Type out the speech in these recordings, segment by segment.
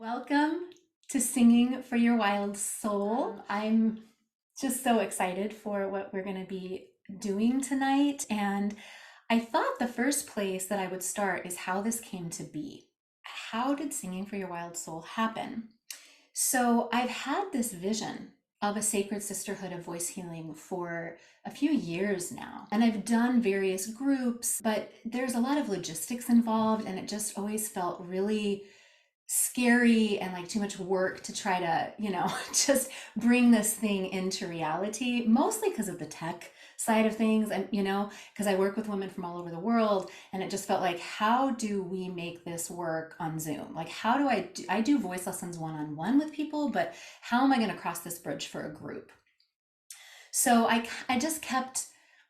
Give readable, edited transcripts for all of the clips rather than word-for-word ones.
Welcome to Singing for Your Wild Soul. I'm just so excited for what we're going to be doing tonight. And I thought the first place that I would start is how this came to be. How did Singing for Your Wild Soul happen? So I've had this vision of a sacred sisterhood of voice healing for a few years now. And I've done various groups, but there's a lot of logistics involved, and it just always felt really scary and like too much work to try to, just bring this thing into reality, mostly because of the tech side of things. And, because I work with women from all over the world, and it just felt like, how do we make this work on Zoom? Like, how do I do voice lessons one-on-one with people, but how am I going to cross this bridge for a group? So I just kept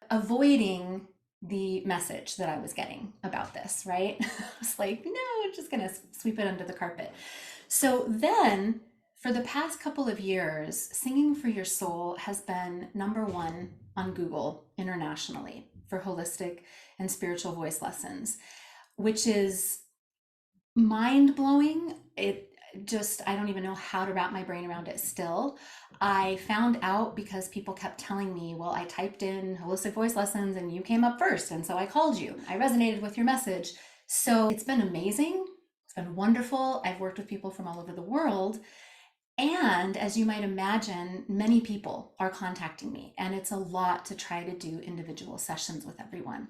avoiding the message that I was getting about this, right? I was like, no, I'm just going to sweep it under the carpet. So then, for the past couple of years, Singing for Your Soul has been #1 on Google internationally for holistic and spiritual voice lessons, which is mind blowing. I don't even know how to wrap my brain around it still. I found out because people kept telling me, well, I typed in holistic voice lessons and you came up first, and so I called you. I resonated with your message. So it's been amazing. It's been wonderful. I've worked with people from all over the world. And as you might imagine, many people are contacting me, and it's a lot to try to do individual sessions with everyone.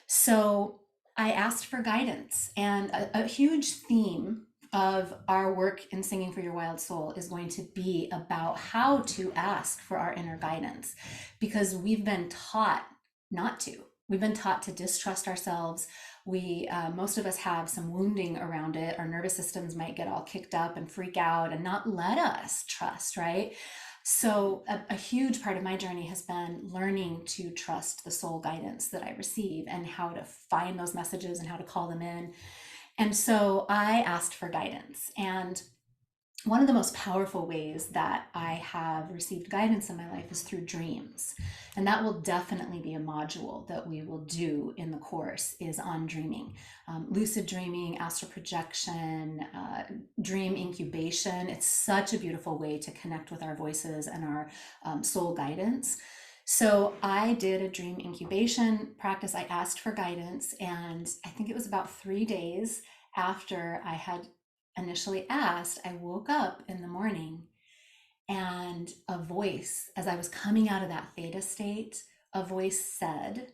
So I asked for guidance, and a huge theme of our work in Singing for Your Wild Soul is going to be about how to ask for our inner guidance, because we've been taught not to. We've been taught to distrust ourselves. Most of us have some wounding around it. Our nervous systems might get all kicked up and freak out and not let us trust, right? So a huge part of my journey has been learning to trust the soul guidance that I receive, and how to find those messages and how to call them in. And so I asked for guidance. And one of the most powerful ways that I have received guidance in my life is through dreams. And that will definitely be a module that we will do in the course, is on dreaming. Lucid dreaming, astral projection, dream incubation. It's such a beautiful way to connect with our voices and our soul guidance. So I did a dream incubation practice. I asked for guidance, and I think it was about 3 days after I had initially asked, I woke up in the morning, and a voice, as I was coming out of that theta state, a voice said,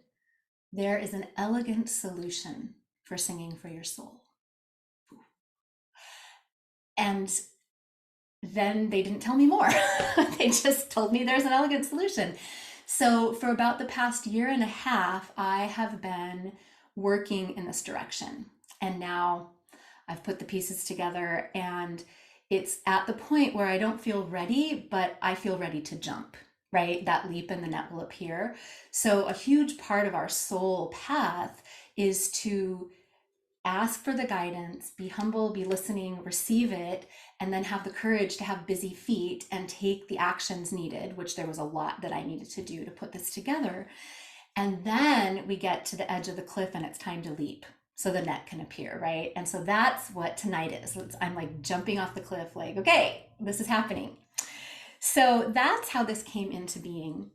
"There is an elegant solution for singing for your soul." And then they didn't tell me more. They just told me there's an elegant solution. So for about the past year and a half, I have been working in this direction. And now I've put the pieces together, and it's at the point where I don't feel ready, but I feel ready to jump, right? That leap and the net will appear. So a huge part of our soul path is to ask for the guidance, be humble, be listening, receive it, and then have the courage to have busy feet and take the actions needed, which there was a lot that I needed to do to put this together. And then we get to the edge of the cliff, and it's time to leap, so the net can appear, right? And so that's what tonight is. I'm like jumping off the cliff, like, okay, this is happening. So that's how this came into being.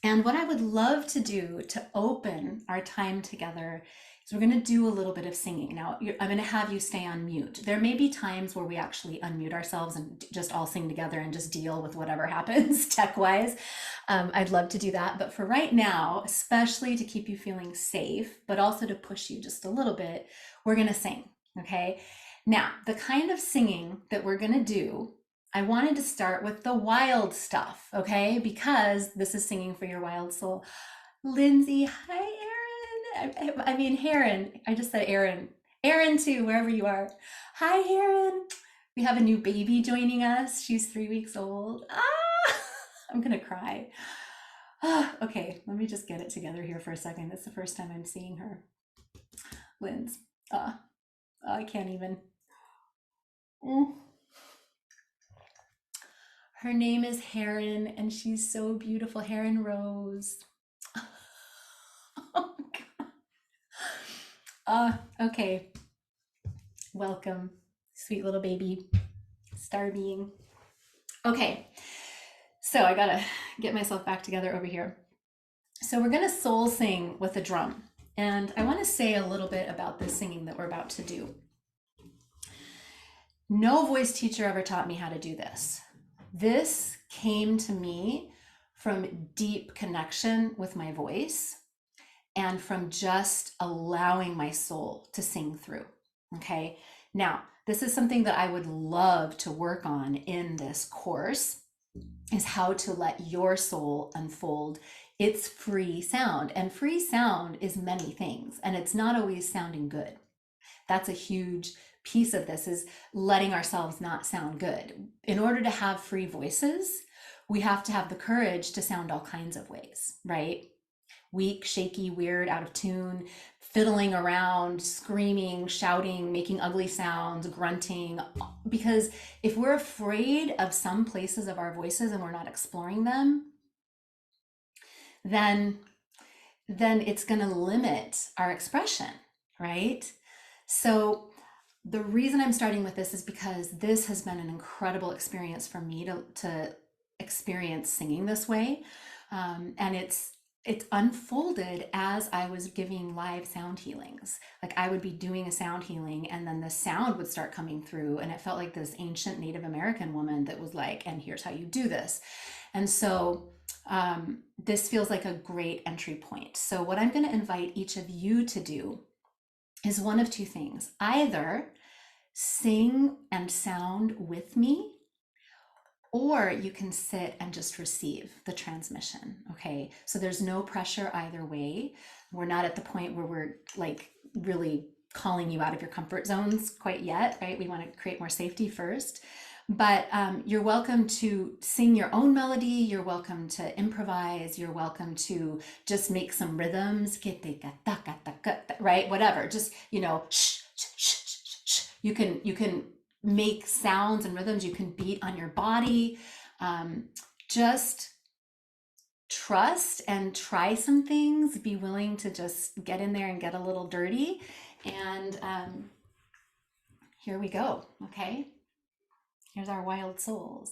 And what I would love to do to open our time together is we're going to do a little bit of singing. Now, I'm going to have you stay on mute. There may be times where we actually unmute ourselves and just all sing together and just deal with whatever happens tech-wise. I'd love to do that. But for right now, especially to keep you feeling safe, but also to push you just a little bit, we're going to sing, okay? Now, the kind of singing that we're going to do, I wanted to start with the wild stuff, okay? Because this is Singing for Your Wild Soul. Lindsay, hi, Erin. I mean, Heron. I just said Erin. Erin, too, wherever you are. Hi, Heron. We have a new baby joining us. She's 3 weeks old. I'm going to cry. Okay, let me just get it together here for a second. It's the first time I'm seeing her. Linz. I can't even. Her name is Heron, and she's so beautiful. Heron Rose. Oh, God. Okay. Welcome. Sweet little baby star being. Okay, so I gotta get myself back together over here. So we're gonna soul sing with a drum. And I wanna say a little bit about this singing that we're about to do. No voice teacher ever taught me how to do this. This came to me from deep connection with my voice and from just allowing my soul to sing through. Okay, now this is something that I would love to work on in this course, is how to let your soul unfold its free sound. And free sound is many things, and it's not always sounding good. That's a huge piece of this, is letting ourselves not sound good. In order to have free voices, we have to have the courage to sound all kinds of ways, right? Weak, shaky, weird, out of tune, fiddling around, screaming, shouting, making ugly sounds, grunting. Because if we're afraid of some places of our voices and we're not exploring them, then it's going to limit our expression, right? So the reason I'm starting with this is because this has been an incredible experience for me to experience singing this way. And it's unfolded as I was giving live sound healings. Like I would be doing a sound healing and then the sound would start coming through, and it felt like this ancient Native American woman that was like, and here's how you do this. And so this feels like a great entry point. So what I'm going to invite each of you to do is one of two things. Either sing and sound with me, or you can sit and just receive the transmission, okay? So there's no pressure either way. We're not at the point where we're like really calling you out of your comfort zones quite yet, right? We want to create more safety first. But you're welcome to sing your own melody. You're welcome to improvise. You're welcome to just make some rhythms, right? Whatever, just, you know, shh, shh, shh, shh, shh. You can make sounds and rhythms. You can beat on your body. Just trust and try some things. Be willing to just get in there and get a little dirty. And here we go, okay? Here's our wild souls.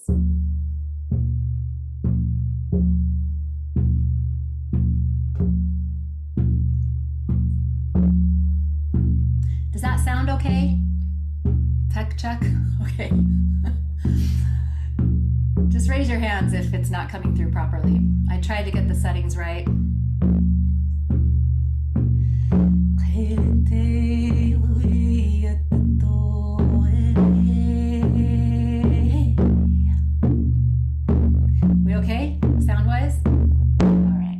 Does that sound okay? Check. Okay. Just raise your hands if it's not coming through properly. I tried to get the settings right. We okay, sound-wise? All right.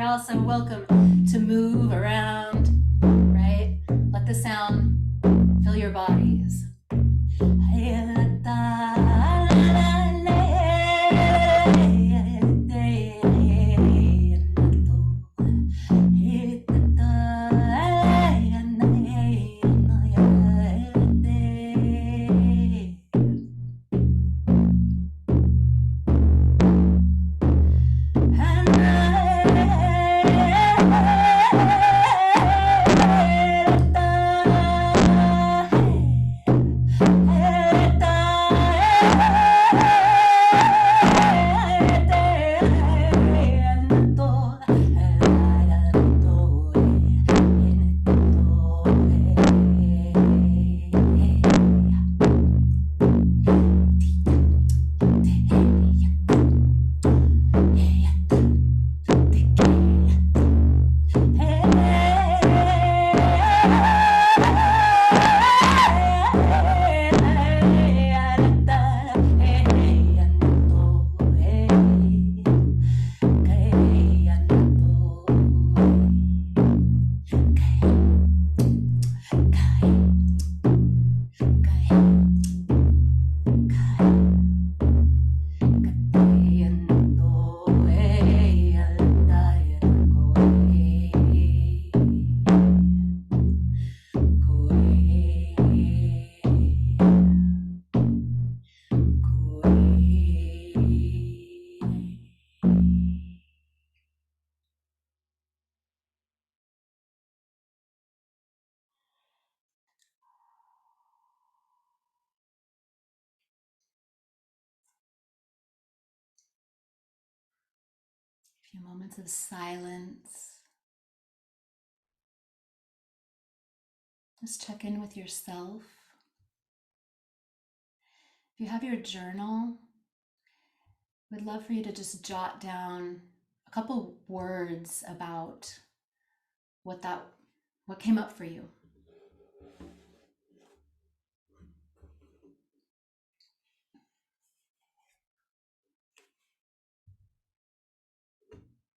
Also welcome to move around, right? Let the sound fill your bodies. A few moments of silence. Just check in with yourself. If you have your journal, we'd love for you to just jot down a couple words about what came up for you.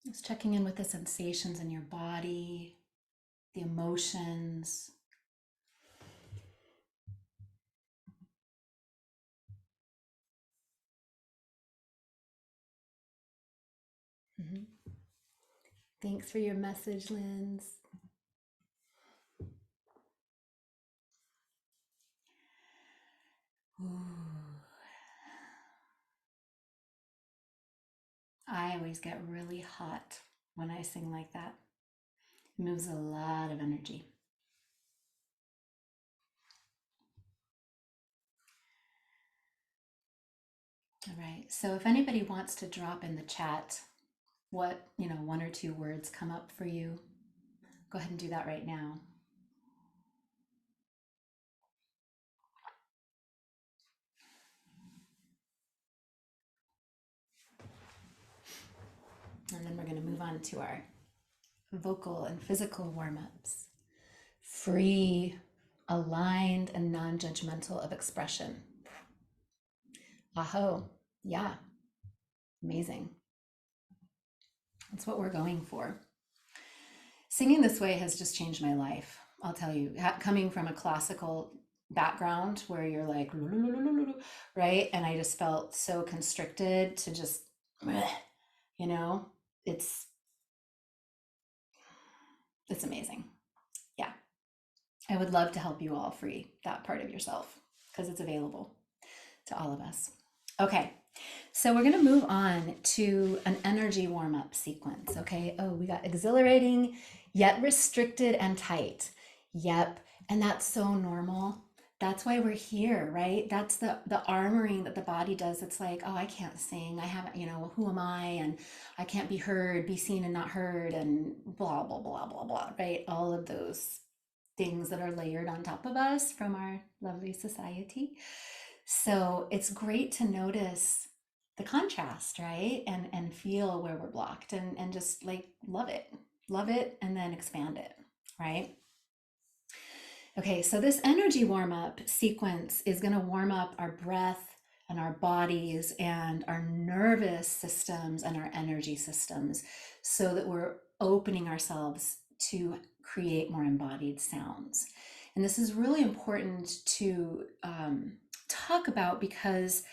Just checking in with the sensations in your body, the emotions. Thanks for your message, Linz. Ooh. I always get really hot when I sing like that. It moves a lot of energy. All right, so if anybody wants to drop in the chat what, one or two words come up for you, go ahead and do that right now. And then we're going to move on to our vocal and physical warm-ups. Free, aligned, and non-judgmental of expression. Aho, yeah, amazing. That's what we're going for. Singing this way has just changed my life. I'll tell you, coming from a classical background where you're like, right? And I just felt so constricted to just, it's amazing. Yeah. I would love to help you all free that part of yourself because it's available to all of us. Okay. So we're going to move on to an energy warm-up sequence, okay? Oh, we got exhilarating, yet restricted and tight. Yep, and that's so normal. That's why we're here, right? That's the armoring that the body does. It's like, oh, I can't sing. I haven't, who am I? And I can't be heard, be seen and not heard, and blah, blah, blah, blah, blah, right? All of those things that are layered on top of us from our lovely society. So it's great to notice the contrast, right? And feel where we're blocked and just like love it and then expand it, right? Okay, so this energy warm up sequence is going to warm up our breath and our bodies and our nervous systems and our energy systems so that we're opening ourselves to create more embodied sounds. And this is really important to talk about because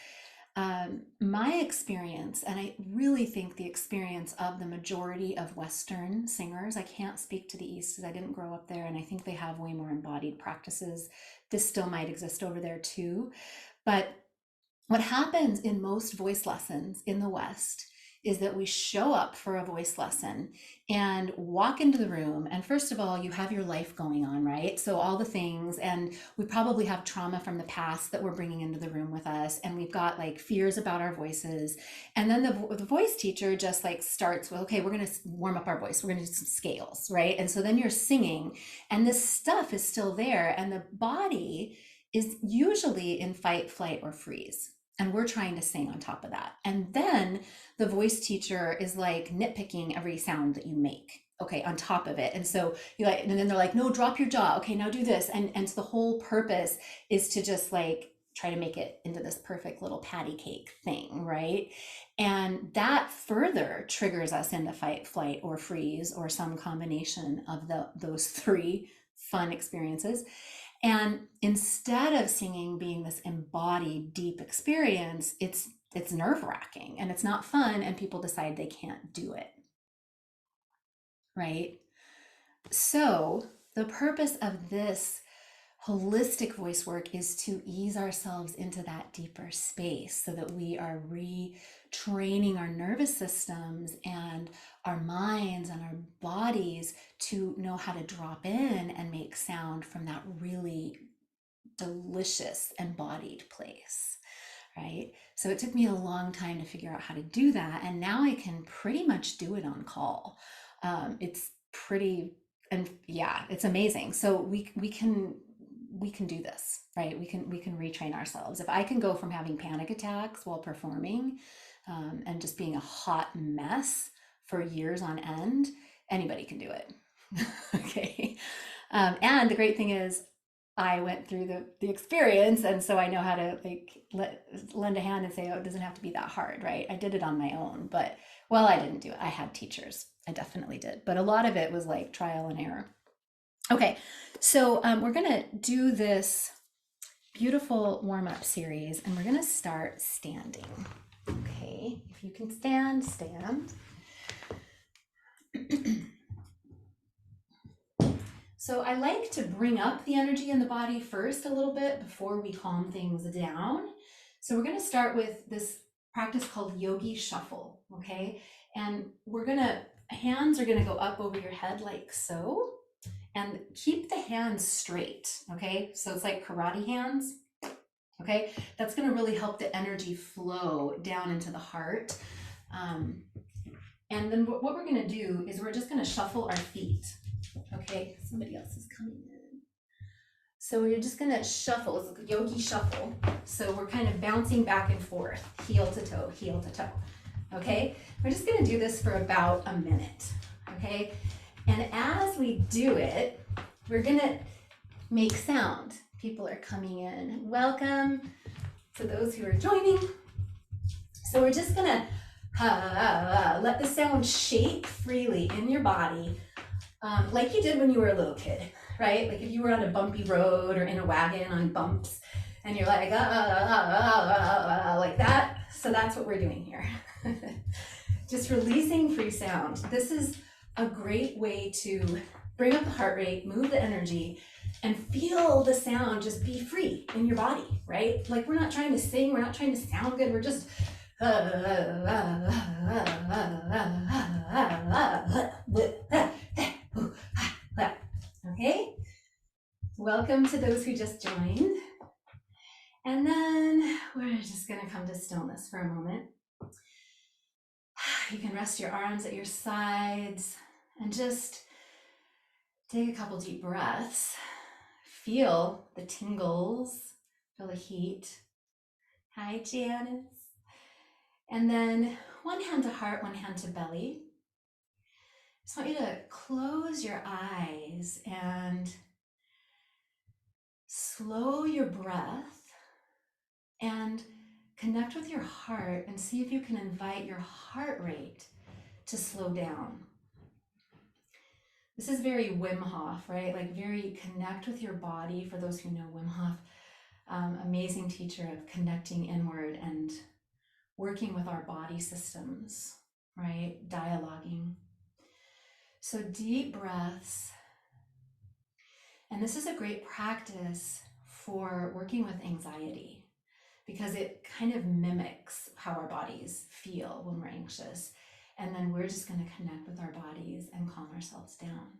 my experience, and I really think the experience of the majority of Western singers, I can't speak to the East because I didn't grow up there, and I think they have way more embodied practices. This still might exist over there too. But what happens in most voice lessons in the West is that we show up for a voice lesson and walk into the room. And first of all, you have your life going on, right? So all the things, and we probably have trauma from the past that we're bringing into the room with us. And we've got like fears about our voices. And then the voice teacher just like starts with, okay, we're going to warm up our voice. We're going to do some scales, right? And so then you're singing and this stuff is still there. And the body is usually in fight, flight, or freeze. And we're trying to sing on top of that. And then the voice teacher is like nitpicking every sound that you make, okay, on top of it. And so you like, and then they're like, no, drop your jaw. Okay, now do this. And so the whole purpose is to just like try to make it into this perfect little patty cake thing, right? And that further triggers us into fight, flight, or freeze, or some combination of those three fun experiences. And instead of singing being this embodied, deep experience, it's nerve-wracking and it's not fun, and people decide they can't do it, right? So the purpose of this holistic voice work is to ease ourselves into that deeper space so that we are retraining our nervous systems and our minds and our bodies to know how to drop in and make sound from that really delicious embodied place, right? So it took me a long time to figure out how to do that. And now I can pretty much do it on call. It's pretty, and yeah, it's amazing. So we can do this, right? We can retrain ourselves. If I can go from having panic attacks while performing, and just being a hot mess for years on end, anybody can do it. Okay. And the great thing is I went through the experience, and so I know how to like lend a hand and say, oh, it doesn't have to be that hard, right? I did it on my own, but well, I didn't do it. I had teachers. I definitely did, but a lot of it was like trial and error. Okay, so we're gonna do this beautiful warm-up series, and we're gonna start standing. Okay, if you can stand, stand. So I like to bring up the energy in the body first a little bit before we calm things down. So we're going to start with this practice called yogi shuffle, okay? And hands are going to go up over your head like so, and keep the hands straight, okay? So it's like karate hands, okay? That's going to really help the energy flow down into the heart. And then what we're going to do is we're just going to shuffle our feet. Okay, somebody else is coming in. So we're just gonna shuffle. It's like a yogi shuffle. So we're kind of bouncing back and forth, heel to toe, heel to toe. Okay, we're just gonna do this for about a minute. Okay, and as we do it, we're gonna make sound. People are coming in. Welcome to those who are joining. So we're just gonna let the sound shake freely in your body. Like you did when you were a little kid, right? Like if you were on a bumpy road or in a wagon on bumps and you're like, like that. So that's what we're doing here. Just releasing free sound. This is a great way to bring up the heart rate, move the energy, and feel the sound just be free in your body, right? Like we're not trying to sing, we're not trying to sound good, we're just okay, welcome to those who just joined. And then we're just gonna come to stillness for a moment. You can rest your arms at your sides and just take a couple deep breaths. Feel the tingles, feel the heat. Hi, Janice. And then one hand to heart, one hand to belly. Just want you to close your eyes and slow your breath and connect with your heart and see if you can invite your heart rate to slow down. This is very Wim Hof, right? Like very connect with your body. For those who know Wim Hof, amazing teacher of connecting inward and working with our body systems, right? Dialoguing. So deep breaths. And this is a great practice for working with anxiety because it kind of mimics how our bodies feel when we're anxious. And then we're just going to connect with our bodies and calm ourselves down.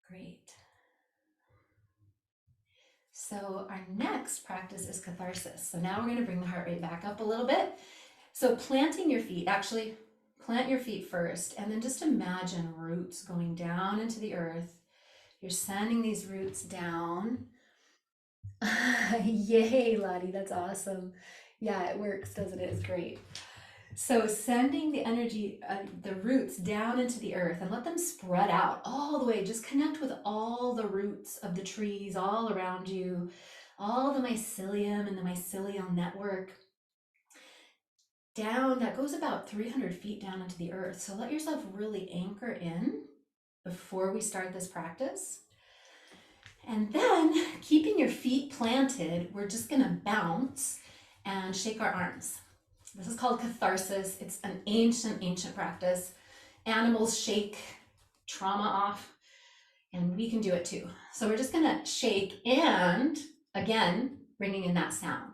Great. So our next practice is catharsis. So now we're going to bring the heart rate back up a little bit. So planting your feet, actually plant your feet first, and then just imagine roots going down into the earth. You're sending these roots down. Yay, Lottie, that's awesome. Yeah, it works, doesn't it? It's great. So sending the energy, the roots down into the earth and let them spread out all the way. Just connect with all the roots of the trees all around you, all the mycelium and the mycelial network. Down, that goes about 300 feet down into the earth. So let yourself really anchor in before we start this practice. And then keeping your feet planted, we're just gonna bounce and shake our arms. This is called catharsis. It's an ancient practice. Animals shake trauma off, and we can do it too. So we're just gonna shake and, again, bringing in that sound.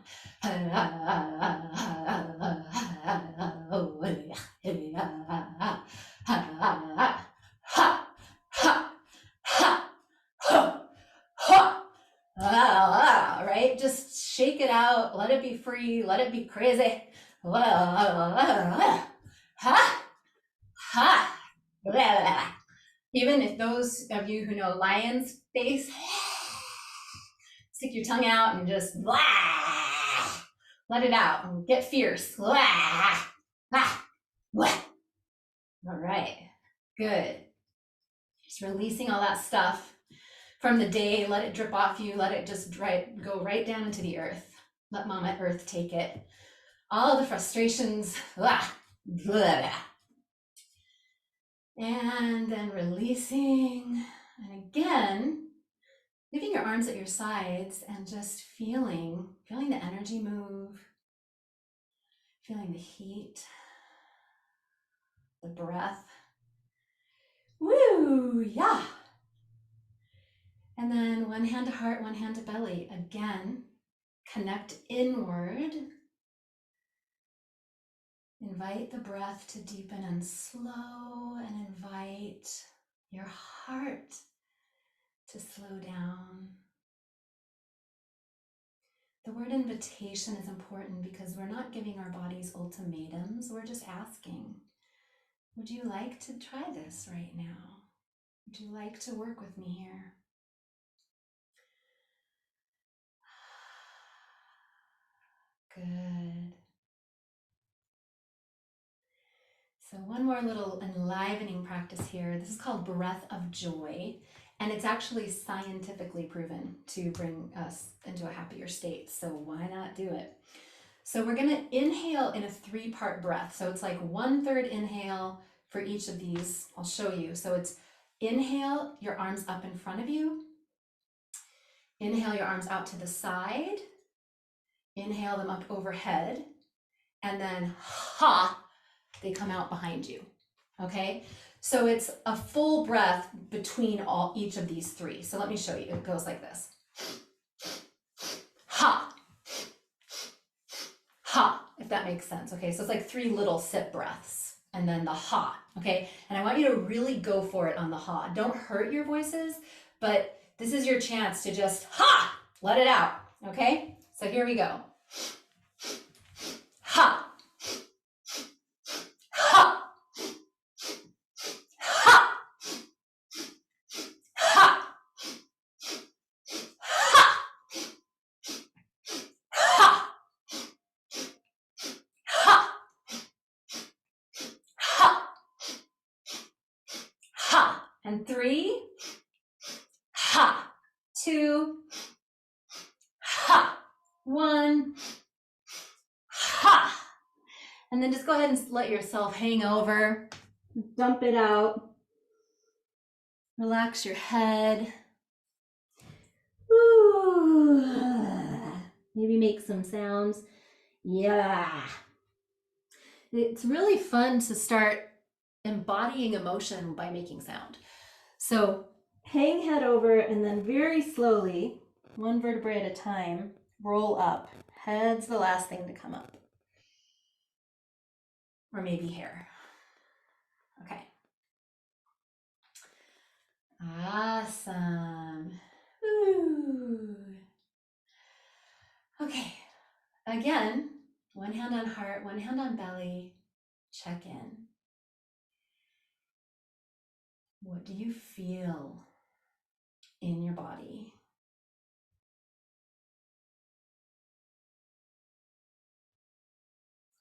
Right? Just Ha, ha. Even if those of you who know lion's face, stick your tongue out and just let it out and get fierce. All right, good. Just releasing all that stuff from the day. Let it drip off you. Let it just go right down into the earth. Let Mama Earth take it. All the frustrations. And then releasing. And again, leaving your arms at your sides and just feeling the energy move, feeling the heat, the breath. Woo, yeah. And then one hand to heart, one hand to belly. Again, connect inward. Invite the breath to deepen and slow, and invite your heart to slow down. The word invitation is important because we're not giving our bodies ultimatums. We're just asking, would you like to try this right now? Would you like to work with me here? Good. So one more little enlivening practice here. This is called breath of joy, and it's actually scientifically proven to bring us into a happier state. So why not do it? So we're gonna inhale in a 3-part breath. So it's like 1/3 inhale for each of these. I'll show you. So it's inhale, your arms up in front of you. Inhale your arms out to the side. Inhale them up overhead. And then ha, they come out behind you. Okay? So it's a full breath between each of these 3. So let me show you. It goes like this. Ha. Ha, if that makes sense. Okay, so it's like 3 little sip breaths and then the ha. Okay, and I want you to really go for it on the ha. Don't hurt your voices, but this is your chance to just ha, let it out. Okay, so here we go. Ha. Ha. Ha. Ha. Ha. Ha. Ha. Ha. Ha. And 3. Ha. 2. Ha. 1. Ha. And then just go ahead and let yourself hang over. Dump it out. Relax your head. Ooh. Maybe make some sounds. Yeah. It's really fun to start embodying emotion by making sound. So hang head over and then very slowly, 1 vertebrae at a time, roll up. Head's the last thing to come up. Or maybe hair. Okay. Awesome. Ooh. Okay. Again, 1 hand on heart, 1 hand on belly. Check in. What do you feel in your body?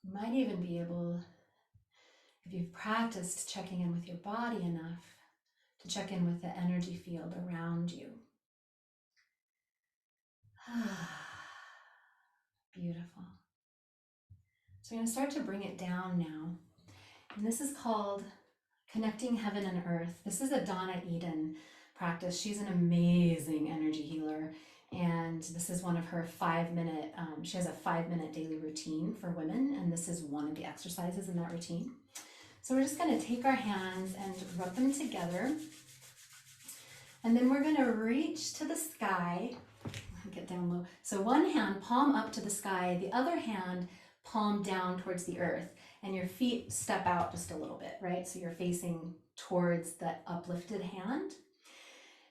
You might even be able, if you've practiced checking in with your body enough, to check in with the energy field around you. Beautiful. So I'm going to start to bring it down now. And this is called Connecting Heaven and Earth. This is a Donna Eden practice. She's an amazing energy healer. And this is one of her 5-minute, she has a 5-minute daily routine for women. And this is one of the exercises in that routine. So we're just going to take our hands and rub them together. And then we're going to reach to the sky. Get down low. So one hand, palm up to the sky. The other hand, palm down towards the earth. And your feet step out just a little bit, right? So you're facing towards that uplifted hand.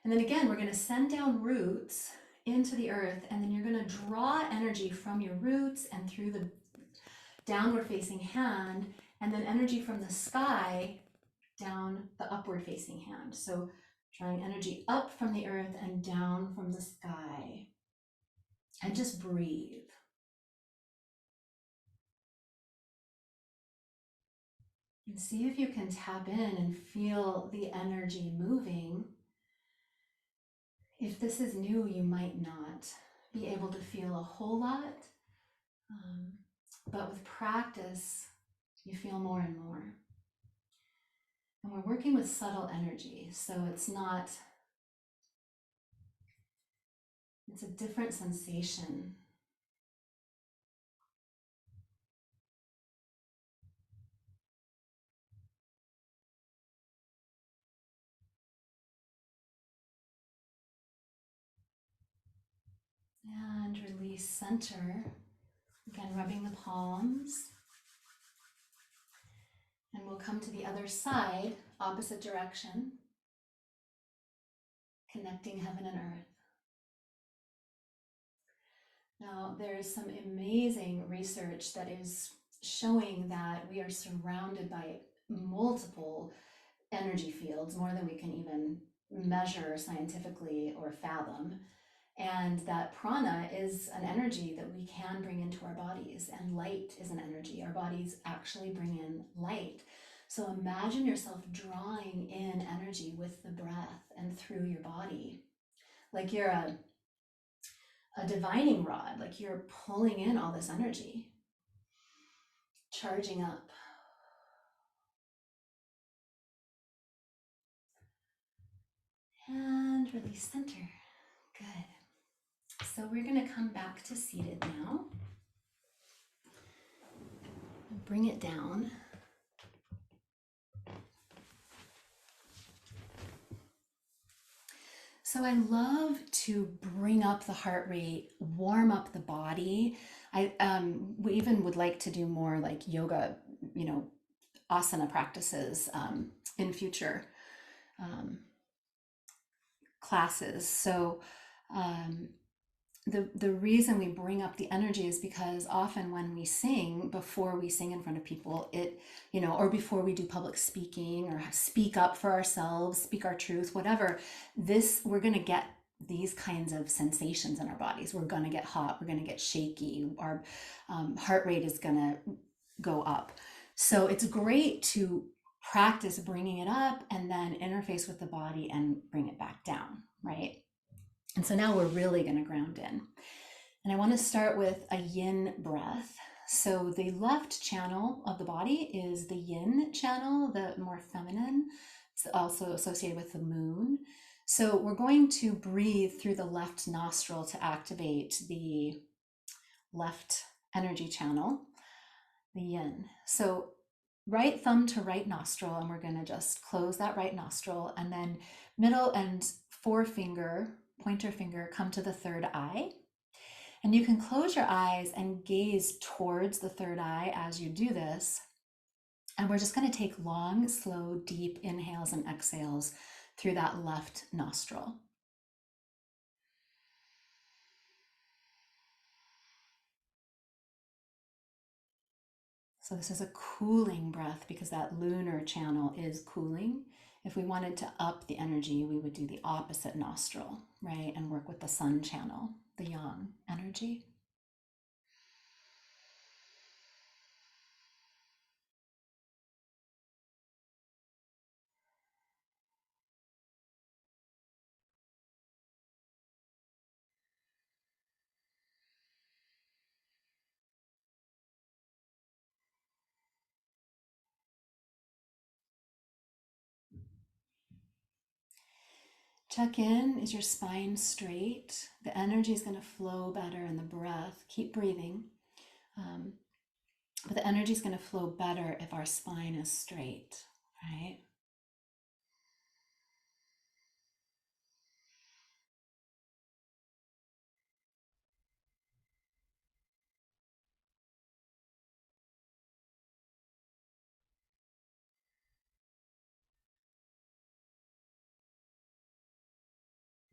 And then again, we're going to send down roots into the earth, and then you're going to draw energy from your roots and through downward facing hand, and then energy from the sky down the upward facing hand. So drawing energy up from the earth and down from the sky. And just breathe. And see if you can tap in and feel the energy moving. If this is new, you might not be able to feel a whole lot, but with practice, you feel more and more. And we're working with subtle energy, so it's a different sensation. And release center. Again, rubbing the palms. And we'll come to the other side, opposite direction, connecting heaven and earth. Now, there's some amazing research that is showing that we are surrounded by multiple energy fields, more than we can even measure scientifically or fathom. And that prana is an energy that we can bring into our bodies, and light is an energy. Our bodies actually bring in light. So imagine yourself drawing in energy with the breath and through your body, like you're a divining rod, like you're pulling in all this energy, charging up. And release center. Good. So we're going to come back to seated now. Bring it down. So I love to bring up the heart rate, warm up the body. We even would like to do more like yoga, asana practices in future classes. So the reason we bring up the energy is because often when we sing, before we sing in front of people, or before we do public speaking or speak up for ourselves, speak our truth, whatever, we're going to get these kinds of sensations in our bodies. We're going to get hot, we're going to get shaky, our heart rate is going to go up. So it's great to practice bringing it up and then interface with the body and bring it back down, right? And so now we're really going to ground in. And I want to start with a yin breath. So the left channel of the body is the yin channel, the more feminine. It's also associated with the moon. So we're going to breathe through the left nostril to activate the left energy channel, the yin. So right thumb to right nostril, and we're going to just close that right nostril, and then middle and forefinger, pointer finger, come to the third eye. And you can close your eyes and gaze towards the third eye as you do this. And we're just going to take long, slow, deep inhales and exhales through that left nostril. So this is a cooling breath because that lunar channel is cooling. If we wanted to up the energy, we would do the opposite nostril, right? And work with the sun channel, the yang energy. Check in, is your spine straight? The energy is going to flow better in the breath. Keep breathing. But the energy is going to flow better if our spine is straight, right?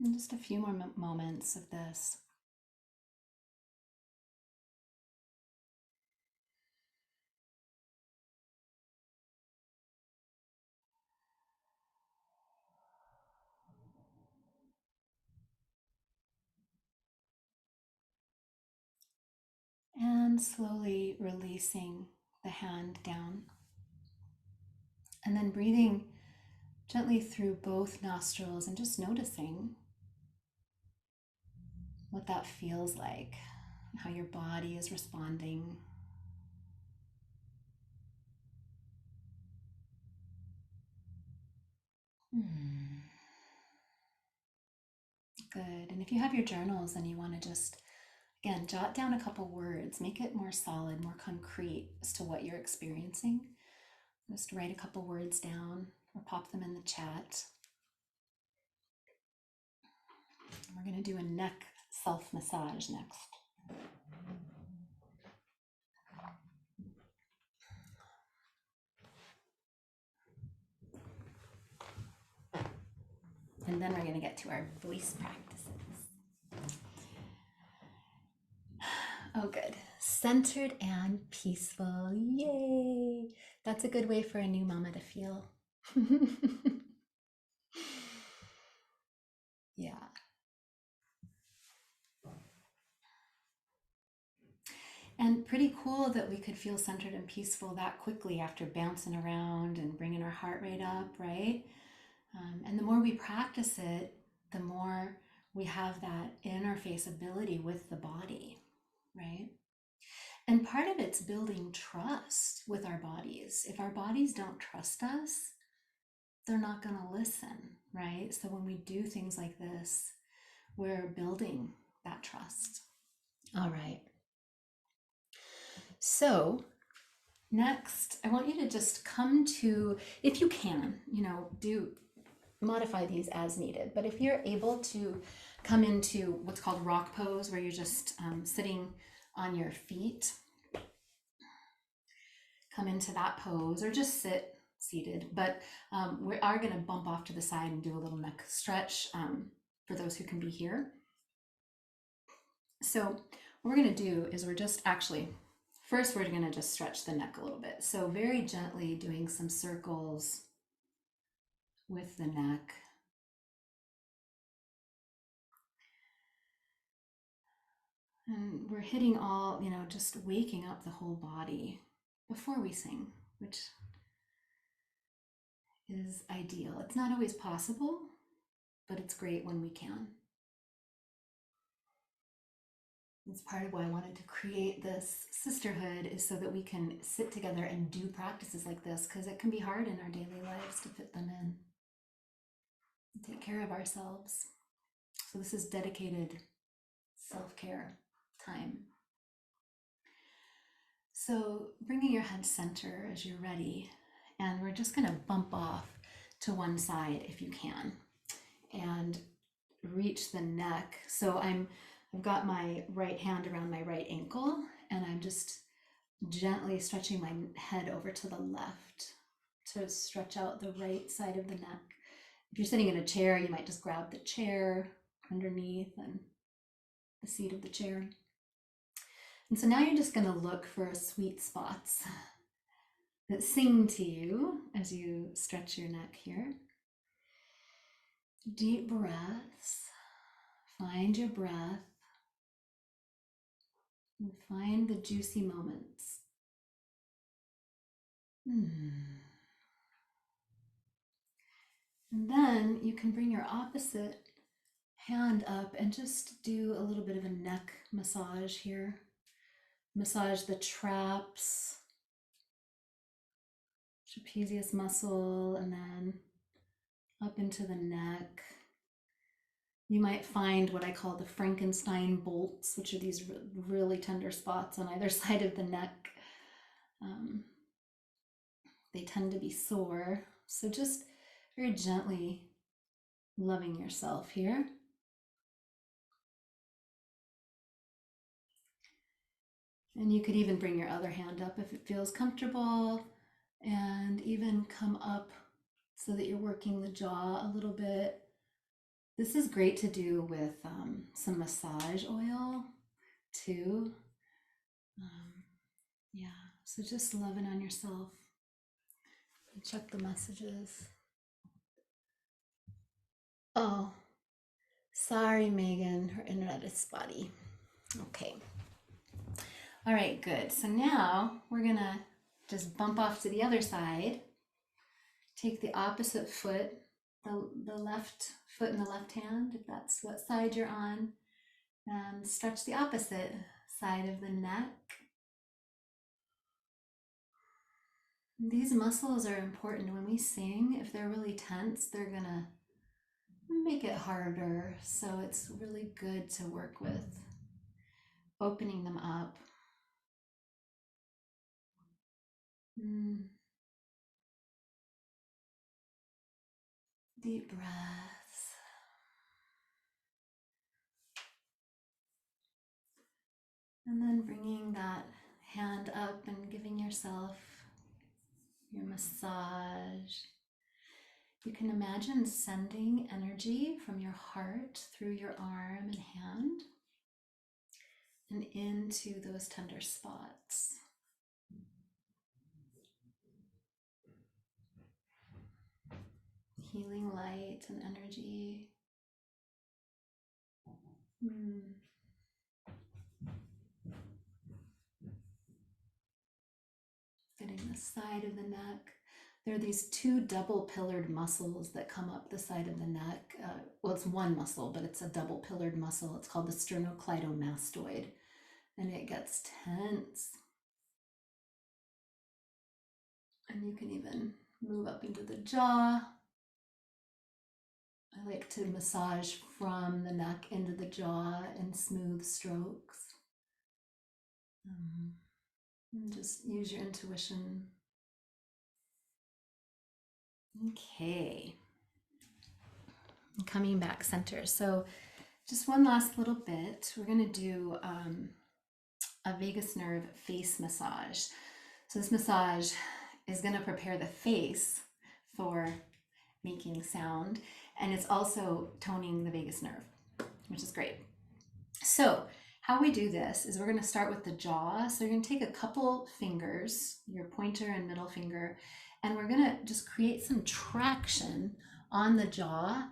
And just a few more moments of this. And slowly releasing the hand down. And then breathing gently through both nostrils and just noticing what that feels like, how your body is responding. Good. And if you have your journals and you want to just, again, jot down a couple words, make it more solid, more concrete as to what you're experiencing. Just write a couple words down or pop them in the chat. We're going to do a neck self-massage next. And then we're going to get to our voice practices. Oh, good. Centered and peaceful. Yay! That's a good way for a new mama to feel. Yeah. And pretty cool that we could feel centered and peaceful that quickly after bouncing around and bringing our heart rate up, right? And the more we practice it, the more we have that interface ability with the body, right? And part of it's building trust with our bodies. If our bodies don't trust us, they're not going to listen, right? So when we do things like this, we're building that trust. All right. So next, I want you to just come to, if you can, do modify these as needed. But if you're able to come into what's called rock pose, where you're just sitting on your feet, come into that pose or just sit seated. But we are going to bump off to the side and do a little neck stretch for those who can be here. So what we're going to do is first we're going to just stretch the neck a little bit. So very gently doing some circles with the neck. And we're hitting all, just waking up the whole body before we sing, which is ideal. It's not always possible, but it's great when we can. It's part of why I wanted to create this sisterhood, is so that we can sit together and do practices like this, because it can be hard in our daily lives to fit them in and take care of ourselves. So this is dedicated self-care time. So bringing your head center as you're ready, and we're just going to bump off to one side if you can and reach the neck. So I've got my right hand around my right ankle, and I'm just gently stretching my head over to the left to stretch out the right side of the neck. If you're sitting in a chair, you might just grab the chair underneath and the seat of the chair. And so now you're just going to look for sweet spots that sing to you as you stretch your neck here. Deep breaths. Find your breath. And find the juicy moments. And then you can bring your opposite hand up and just do a little bit of a neck massage here. Massage the traps, trapezius muscle, and then up into the neck. You might find what I call the Frankenstein bolts, which are these really tender spots on either side of the neck. They tend to be sore. So just very gently loving yourself here. And you could even bring your other hand up if it feels comfortable, and even come up so that you're working the jaw a little bit. This is great to do with some massage oil too. Yeah, so just loving on yourself. Check the messages. Oh, sorry, Megan, her internet is spotty. Okay. All right, good. So now we're gonna just bump off to the other side. Take the opposite foot, the left foot in the left hand, if that's what side you're on, and stretch the opposite side of the neck. These muscles are important when we sing. If they're really tense, they're gonna make it harder. So it's really good to work with opening them up. Deep breaths. And then bringing that hand up and giving yourself your massage. You can imagine sending energy from your heart through your arm and hand and into those tender spots. Healing light and energy. Getting the side of the neck. There are these two double pillared muscles that come up the side of the neck. Well, it's one muscle, but it's a double pillared muscle. It's called the sternocleidomastoid, and it gets tense. And you can even move up into the jaw. I like to massage from the neck into the jaw in smooth strokes. And just use your intuition. Okay. Coming back center. So just one last little bit. We're going to do a vagus nerve face massage. So this massage is going to prepare the face for making sound, and it's also toning the vagus nerve, which is great. So how we do this is we're going to start with the jaw. So you're going to take a couple fingers, your pointer and middle finger, and we're going to just create some traction on the jaw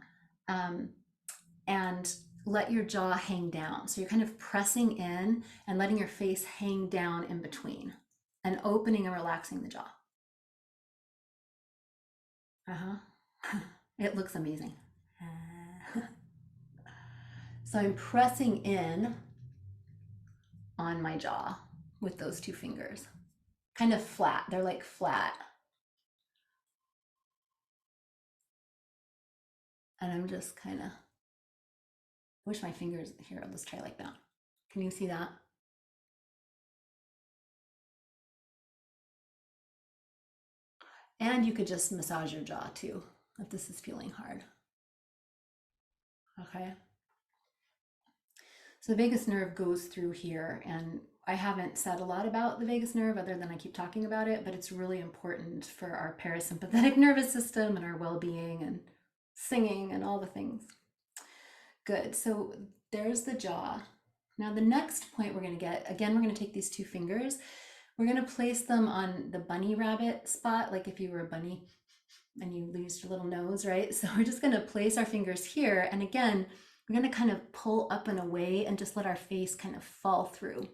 and let your jaw hang down. So you're kind of pressing in and letting your face hang down in between and opening and relaxing the jaw. It looks amazing. So I'm pressing in on my jaw with those two fingers. Kind of flat. They're like flat. And I'm just kind of, wish my fingers, here, let's try like that. Can you see that? And you could just massage your jaw too, if this is feeling hard. Okay. So the vagus nerve goes through here, and I haven't said a lot about the vagus nerve other than I keep talking about it, but it's really important for our parasympathetic nervous system and our well-being and singing and all the things. Good. So there's the jaw. Now the next point we're going to get, again, we're going to take these two fingers. We're going to place them on the bunny rabbit spot, like if you were a bunny and you used your little nose, right? So we're just going to place our fingers here. And again, we're going to kind of pull up and away and just let our face kind of fall through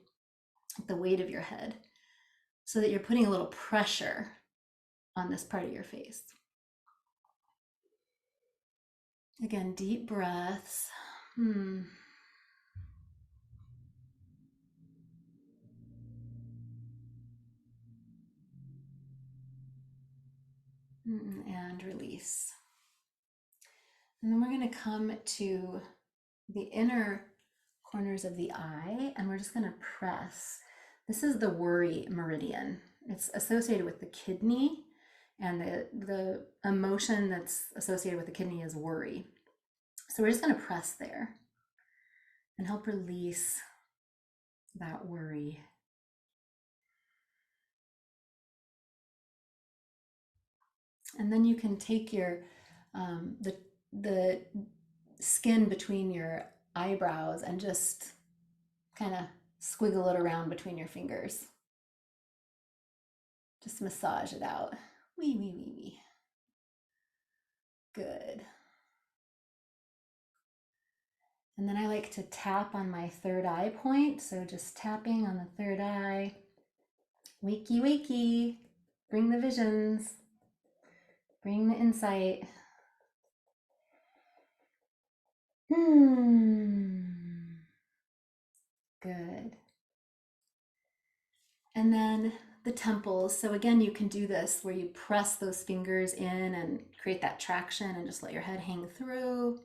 the weight of your head so that you're putting a little pressure on this part of your face. Again, deep breaths. And release. And then we're going to come to the inner corners of the eye, and we're just going to press. This is the worry meridian. It's associated with the kidney, and the emotion that's associated with the kidney is worry. So we're just going to press there and help release that worry. And then you can take your the skin between your eyebrows and just kind of squiggle it around between your fingers. Just massage it out. Wee, wee, wee, wee. Good. And then I like to tap on my third eye point. So just tapping on the third eye. Wakey, wakey. Bring the visions. Bring the insight. Good. And then the temples. So again, you can do this where you press those fingers in and create that traction and just let your head hang through.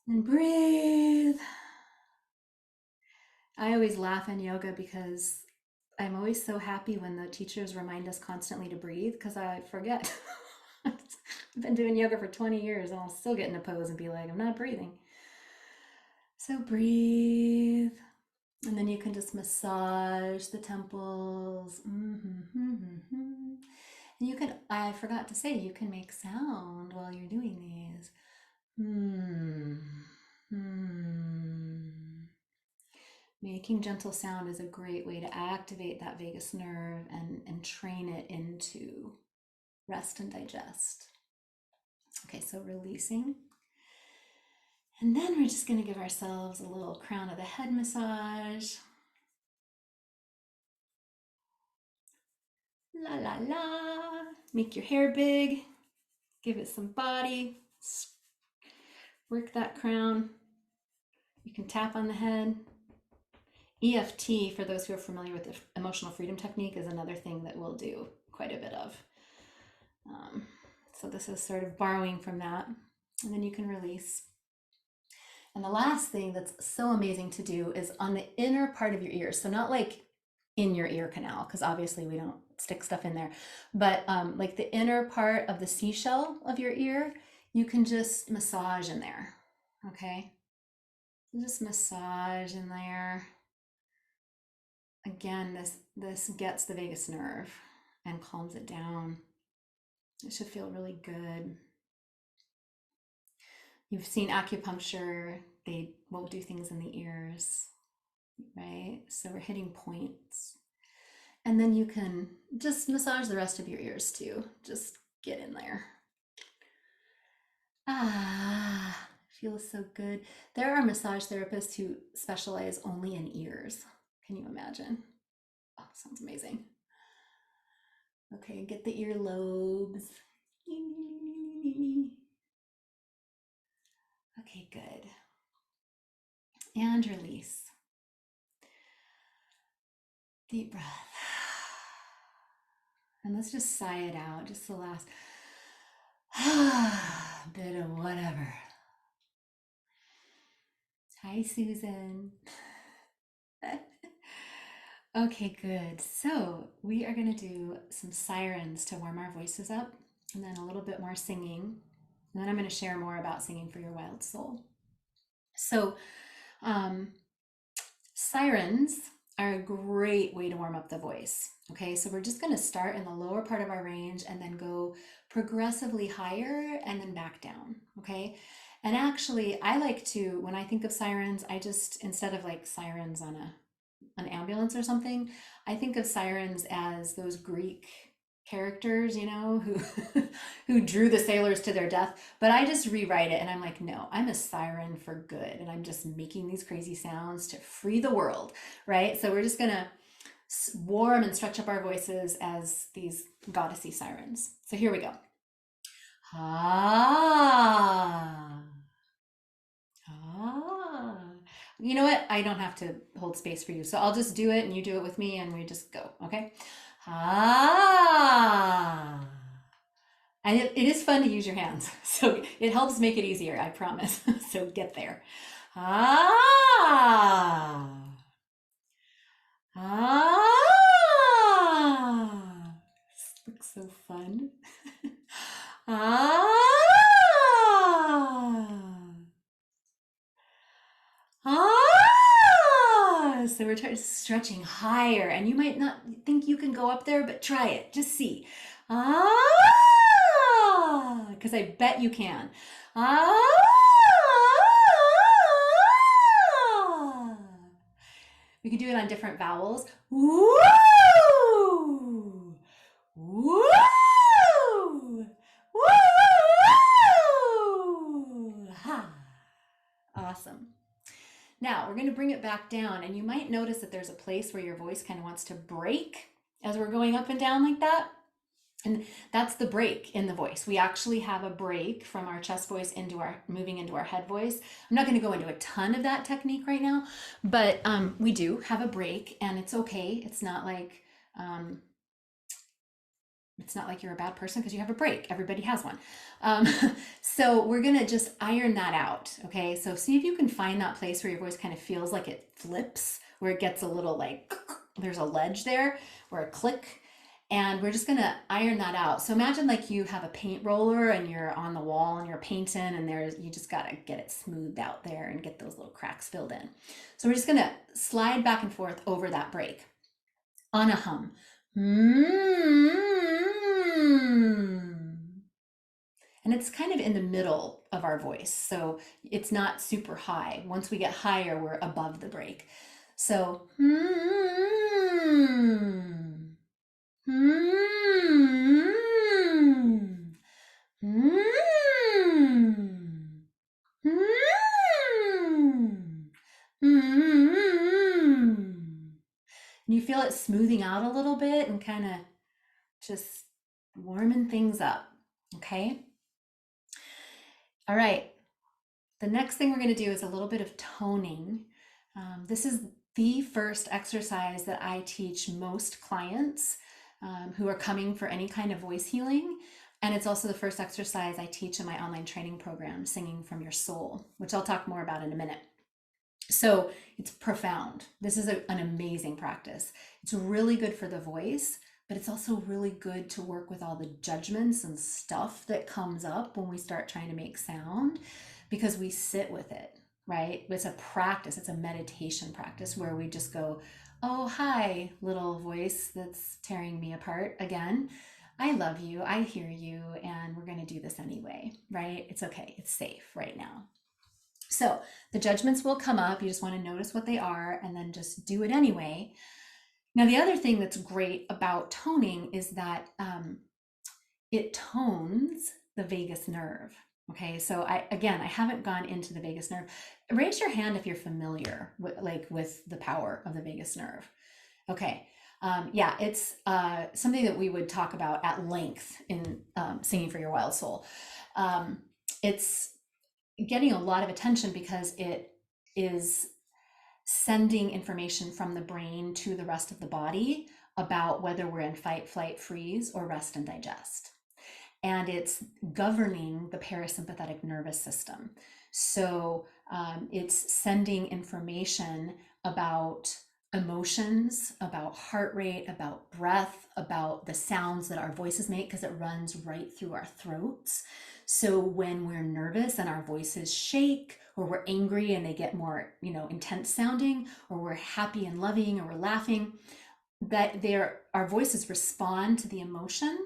And breathe. I always laugh in yoga because I'm always so happy when the teachers remind us constantly to breathe because I forget. I've been doing yoga for 20 years and I'll still get in a pose and be like, I'm not breathing. So breathe. And then you can just massage the temples. And you can, I forgot to say, you can make sound while you're doing these. Making gentle sound is a great way to activate that vagus nerve and train it into rest and digest. Okay, so releasing. And then we're just going to give ourselves a little crown of the head massage. La la la. Make your hair big. Give it some body. Work that crown. You can tap on the head. EFT, for those who are familiar with the emotional freedom technique, is another thing that we'll do quite a bit of. So this is sort of borrowing from that. And then you can release. And the last thing that's so amazing to do is on the inner part of your ears. So not like in your ear canal, because obviously we don't stick stuff in there, but like the inner part of the seashell of your ear, you can just massage in there, okay? Just massage in there. Again, this gets the vagus nerve and calms it down. It should feel really good. You've seen acupuncture, they will do things in the ears, right? So we're hitting points. And then you can just massage the rest of your ears too. Just get in there. Ah, feels so good. There are massage therapists who specialize only in ears. Can you imagine? Oh, sounds amazing. Okay, get the earlobes. Okay, good. And release. Deep breath. And let's just sigh it out, just the last bit of whatever. Hi, Susan. Okay, good. So we are going to do some sirens to warm our voices up, and then a little bit more singing. And then I'm going to share more about singing for your wild soul. So sirens are a great way to warm up the voice. Okay, so we're just going to start in the lower part of our range and then go progressively higher and then back down. Okay, and actually I like to, when I think of sirens, I just, instead of like sirens on an ambulance or something, I think of sirens as those Greek characters, you know, who who drew the sailors to their death. But I just rewrite it and I'm like, no, I'm a siren for good, and I'm just making these crazy sounds to free the world, right? So we're just gonna warm and stretch up our voices as these goddessy sirens. So here we go. Ah. Ah. You know what? I don't have to hold space for you. So I'll just do it and you do it with me and we just go, okay? Ah. And it is fun to use your hands. So it helps make it easier, I promise. So get there. Ah. Ah. This looks so fun. Ah. Ah, so we're stretching higher, and you might not think you can go up there, but try it. Just see. Ah, because I bet you can. Ah, we can do it on different vowels. Woo! Woo! Woo! Ha! bring it back down, and you might notice that there's a place where your voice kind of wants to break as we're going up and down like that. And that's the break in the voice. We actually have a break from our chest voice into our moving into our head voice. I'm not going to go into a ton of that technique right now, but we do have a break, and it's okay. It's not like you're a bad person because you have a break. Everybody has one. So we're going to just iron that out. Okay. So see if you can find that place where your voice kind of feels like it flips, where it gets a little like, there's a ledge there or a click. And we're just going to iron that out. So imagine like you have a paint roller and you're on the wall and you're painting, and you just got to get it smoothed out there and get those little cracks filled in. So we're just going to slide back and forth over that break on a hum. And it's kind of in the middle of our voice. So it's not super high. Once we get higher, we're above the break. So and you feel it smoothing out a little bit and kind of just warming things up. Okay. All right. The next thing we're going to do is a little bit of toning. This is the first exercise that I teach most clients who are coming for any kind of voice healing. And it's also the first exercise I teach in my online training program, Singing from Your Soul, which I'll talk more about in a minute. So it's profound. This is an amazing practice. It's really good for the voice, but it's also really good to work with all the judgments and stuff that comes up when we start trying to make sound, because we sit with it, right? It's a practice. It's a meditation practice where we just go, oh, hi, little voice that's tearing me apart again. I love you. I hear you. And we're going to do this anyway, right? It's okay. It's safe right now. So the judgments will come up. You just want to notice what they are and then just do it anyway. Now, the other thing that's great about toning is that it tones the vagus nerve. Okay, so I haven't gone into the vagus nerve. Raise your hand if you're familiar with the power of the vagus nerve. Okay, yeah, it's something that we would talk about at length in Singing for Your Wild Soul. It's getting a lot of attention because it is sending information from the brain to the rest of the body about whether we're in fight, flight, freeze, or rest and digest. And it's governing the parasympathetic nervous system. So it's sending information about emotions, about heart rate, about breath, about the sounds that our voices make, because it runs right through our throats. So when we're nervous and our voices shake, or we're angry and they get more, intense sounding, or we're happy and loving, or we're laughing, that our voices respond to the emotion,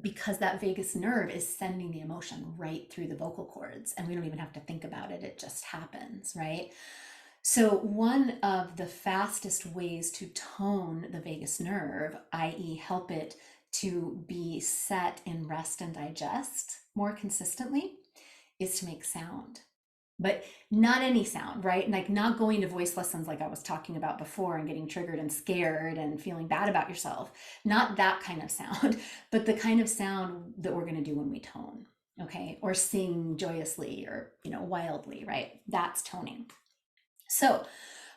because that vagus nerve is sending the emotion right through the vocal cords, and we don't even have to think about it. It just happens, right? So one of the fastest ways to tone the vagus nerve, i.e. help it to be set in rest and digest more consistently, is to make sound. But not any sound, right? Like not going to voice lessons like I was talking about before and getting triggered and scared and feeling bad about yourself. Not that kind of sound, but the kind of sound that we're going to do when we tone, okay? Or sing joyously or, wildly, right? That's toning. So,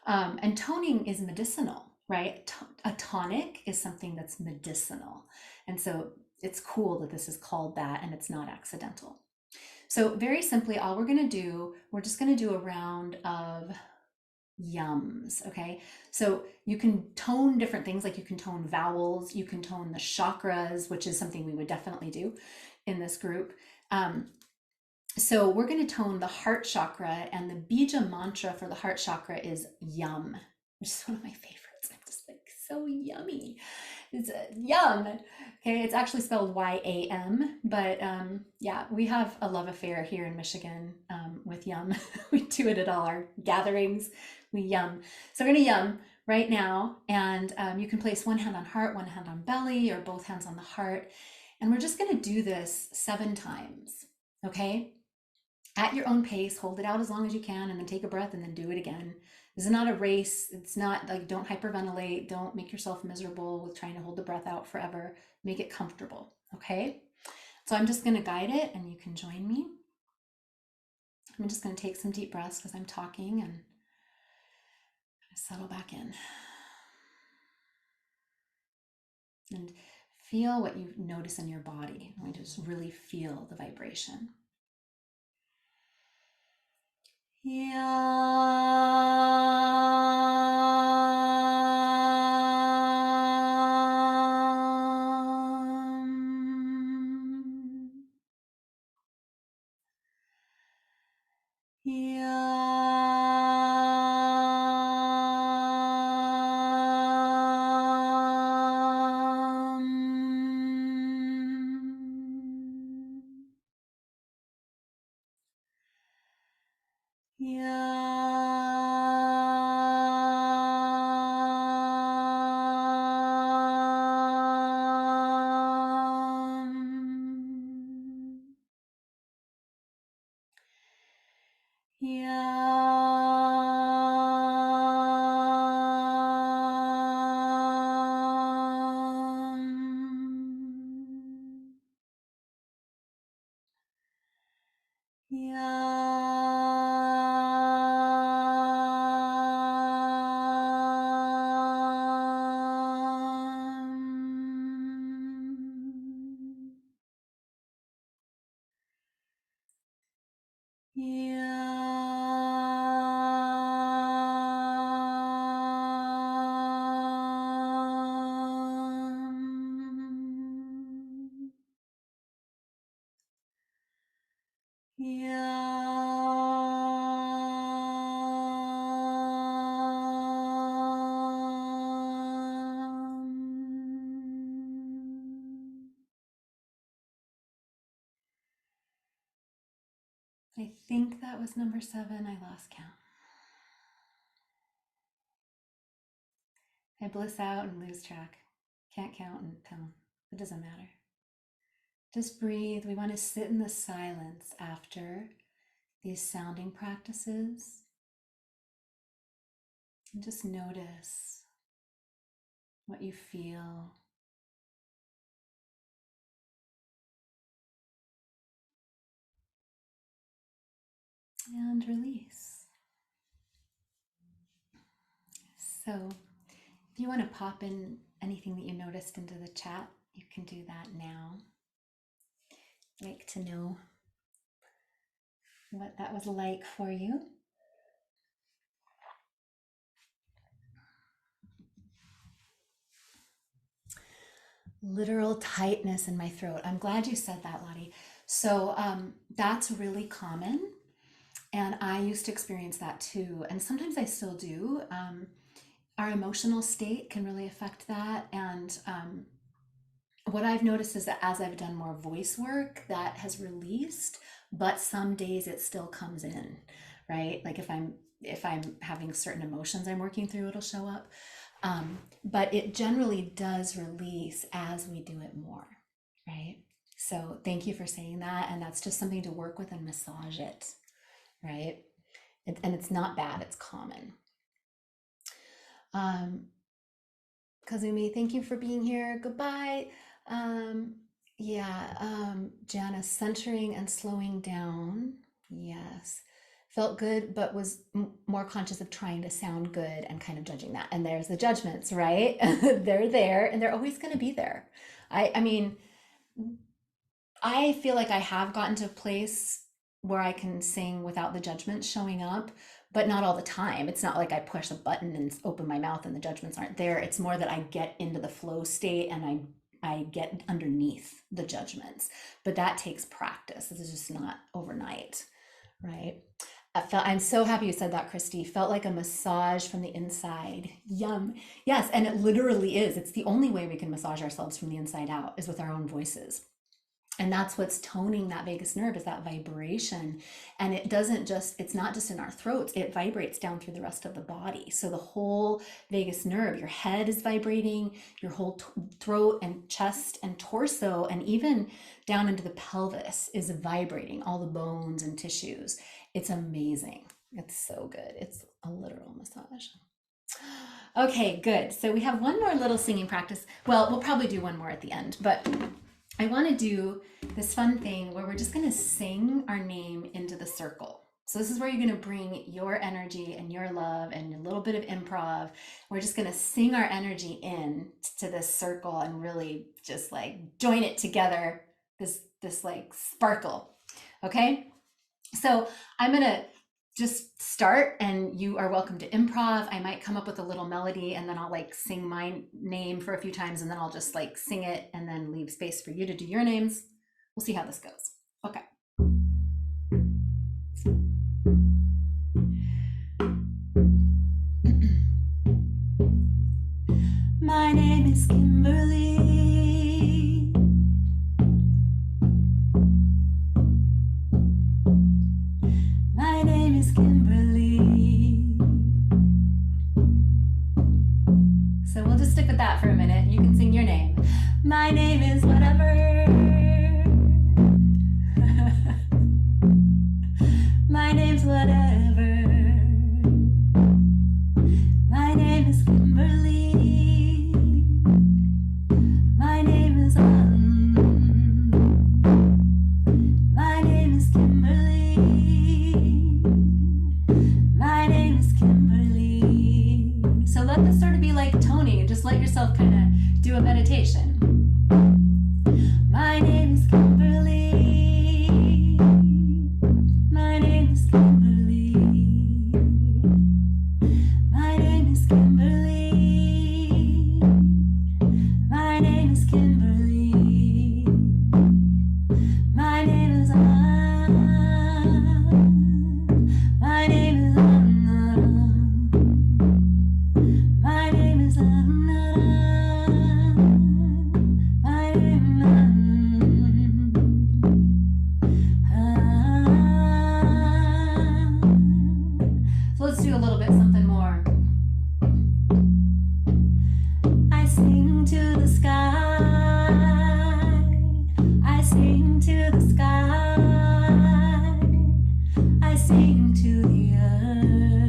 and toning is medicinal, right? A tonic is something that's medicinal. And so it's cool that this is called that, and it's not accidental. So very simply, all we're just going to do a round of yums, okay? So you can tone different things, like you can tone vowels, you can tone the chakras, which is something we would definitely do in this group. So we're going to tone the heart chakra, and the bija mantra for the heart chakra is yum, which is one of my favorites. I'm just like, so yummy. It's yum. Okay, it's actually spelled Y-A-M, but yeah, we have a love affair here in Michigan with yum. We do it at all our gatherings. We yum. So we're gonna yum right now, and you can place one hand on heart, one hand on belly, or both hands on the heart, and we're just gonna do this 7 times. Okay. at your own pace, hold it out as long as you can, and then take a breath and then do it again. This is not a race. It's not like, don't hyperventilate. Don't make yourself miserable with trying to hold the breath out forever. Make it comfortable, okay? So I'm just gonna guide it and you can join me. I'm just gonna take some deep breaths because I'm talking and settle back in. And feel what you notice in your body. We just really feel the vibration. I think that was number 7. I lost count. I bliss out and lose track. Can't count and tone. It doesn't matter. Just breathe. We want to sit in the silence after these sounding practices. And just notice what you feel. And release. So if you want to pop in anything that you noticed into the chat, you can do that now. I'd like to know what that was like for you. Literal tightness in my throat. I'm glad you said that, Lottie. So that's really common. And I used to experience that too. And sometimes I still do. Our emotional state can really affect that. And what I've noticed is that as I've done more voice work, that has released, but some days it still comes in, right? Like if I'm having certain emotions I'm working through, it'll show up. But it generally does release as we do it more, right? So thank you for saying that. And that's just something to work with and massage it, right? And it's not bad, it's common. Kazumi, thank you for being here. Goodbye. Janice, centering and slowing down. Yes. Felt good, but was more conscious of trying to sound good and kind of judging that. And there's the judgments, right? They're there and they're always going to be there. I mean, I feel like I have gotten to a place where I can sing without the judgments showing up, but not all the time. It's not like I push a button and open my mouth and the judgments aren't there. It's more that I get into the flow state and I get underneath the judgments. But that takes practice. This is just not overnight, right? I'm so happy you said that, Christy. Felt like a massage from the inside. Yum. Yes, and it literally is. It's the only way we can massage ourselves from the inside out is with our own voices. And that's what's toning that vagus nerve, is that vibration. And it's not just in our throats, it vibrates down through the rest of the body. So the whole vagus nerve, your head is vibrating, your whole throat and chest and torso, and even down into the pelvis is vibrating, all the bones and tissues. It's amazing. It's so good. It's a literal massage. Okay, good. So we have one more little singing practice. Well, we'll probably do one more at the end, but I want to do this fun thing where we're just going to sing our name into the circle. So this is where you're going to bring your energy and your love and a little bit of improv. We're just going to sing our energy in to this circle and really just like join it together, this like sparkle. Okay? So I'm going to just start, and you are welcome to improv. I might come up with a little melody, and then I'll like sing my name for a few times, and then I'll just like sing it and then leave space for you to do your names. We'll see how this goes. Okay. My name is Kimberly. My name is Kimberly. So we'll just stick with that for a minute. You can sing your name. My name is whatever. My name's whatever. My name is Kimberly. My name is My name is Kimberly. My name is Kimberly. So let this sort of be like toning, and just let yourself kind of do a meditation. My name is Kimberly. My name is Kimberly. My name is Kimberly. My name is Kimberly. My name is My name is My name is My name So let's do a little bit something more. I sing to the sky. I sing to the sky. I sing to the earth.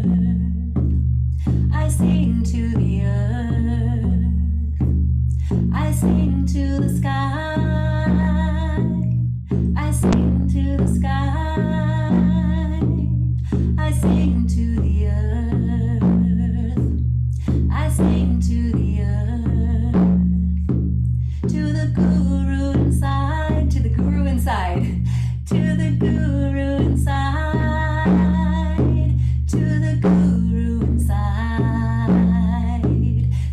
I sing to the earth. I sing to the sky. I sing to the sky. I sing to the earth. I sing to the earth. To the guru inside, to the guru inside, to the guru inside, to the guru inside,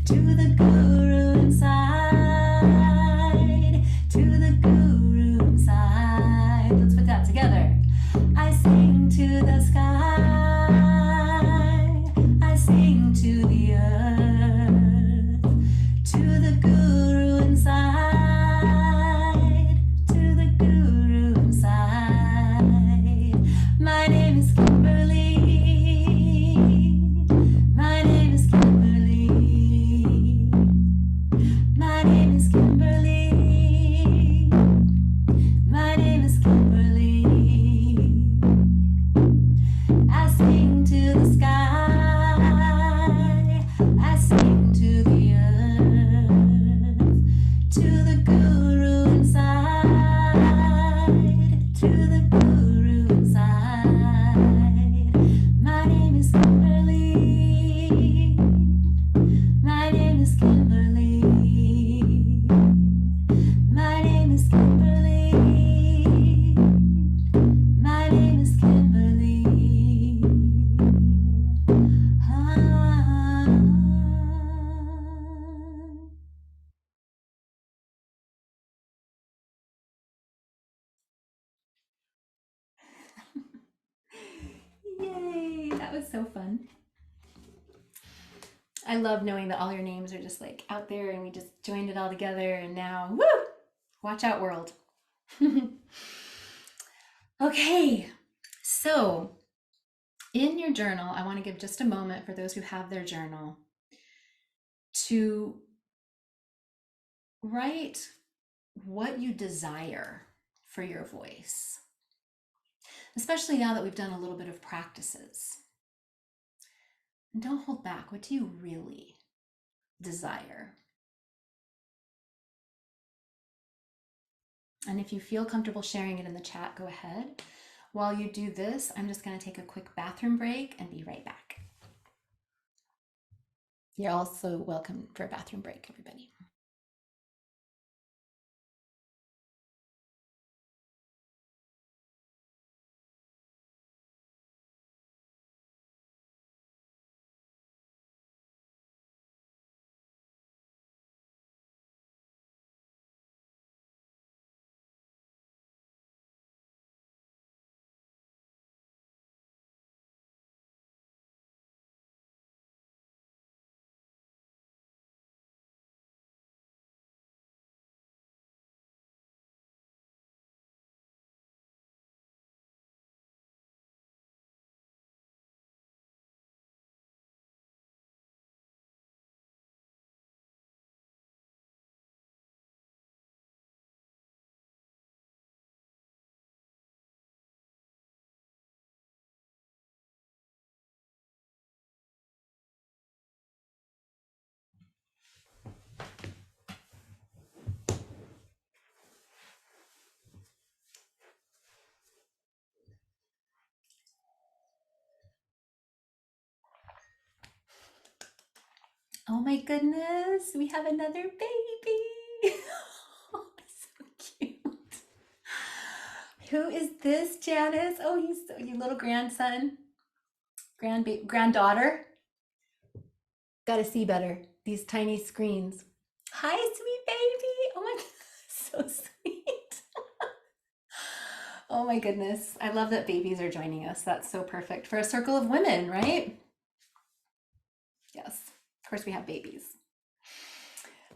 to the guru inside, to the guru inside. Let's put that together. I sing to the sky. I sing to the earth, to the guru inside, to the guru inside. My name is Kimberly. My name is Kimberly. My name is Kimberly. My name is Kimberly. I sing to the sky. I sing to the earth, to the guru inside, to the guru inside. My name is Kimberly. My name is Kimberly. My name is Kimberly. My name is Kimberly. Yay, that was so fun. I love knowing that all your names are just like out there, and we just joined it all together, and now, woo! Watch out, world. Okay, so in your journal, I want to give just a moment for those who have their journal to write what you desire for your voice, especially now that we've done a little bit of practices. And don't hold back. What do you really desire? And if you feel comfortable sharing it in the chat, go ahead. While you do this, I'm just going to take a quick bathroom break and be right back. You're also welcome for a bathroom break, everybody. Oh my goodness, we have another baby. Oh, so cute. Who is this, Janice? Oh, he's your little grandson, granddaughter. Got to see better. These tiny screens. Hi, sweet baby. Oh my goodness, so sweet. Oh my goodness. I love that babies are joining us. That's so perfect for a circle of women, right? Yes. Of course, we have babies.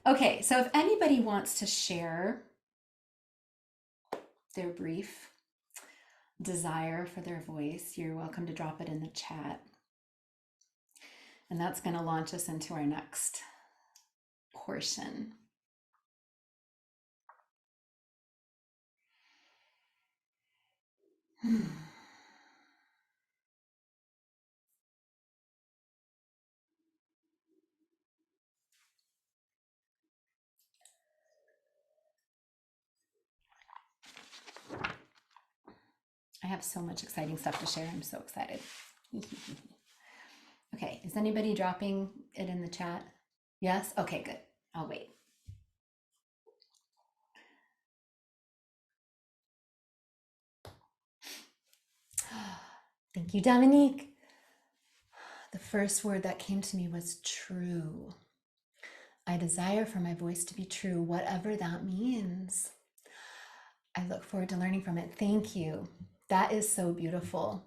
Okay, so if anybody wants to share their brief desire for their voice, you're welcome to drop it in the chat. And that's going to launch us into our next portion. I have so much exciting stuff to share. I'm so excited. Okay, is anybody dropping it in the chat? Yes? Okay, good. I'll wait. Thank you, Dominique. The first word that came to me was true. I desire for my voice to be true, whatever that means. I look forward to learning from it. Thank you. That is so beautiful.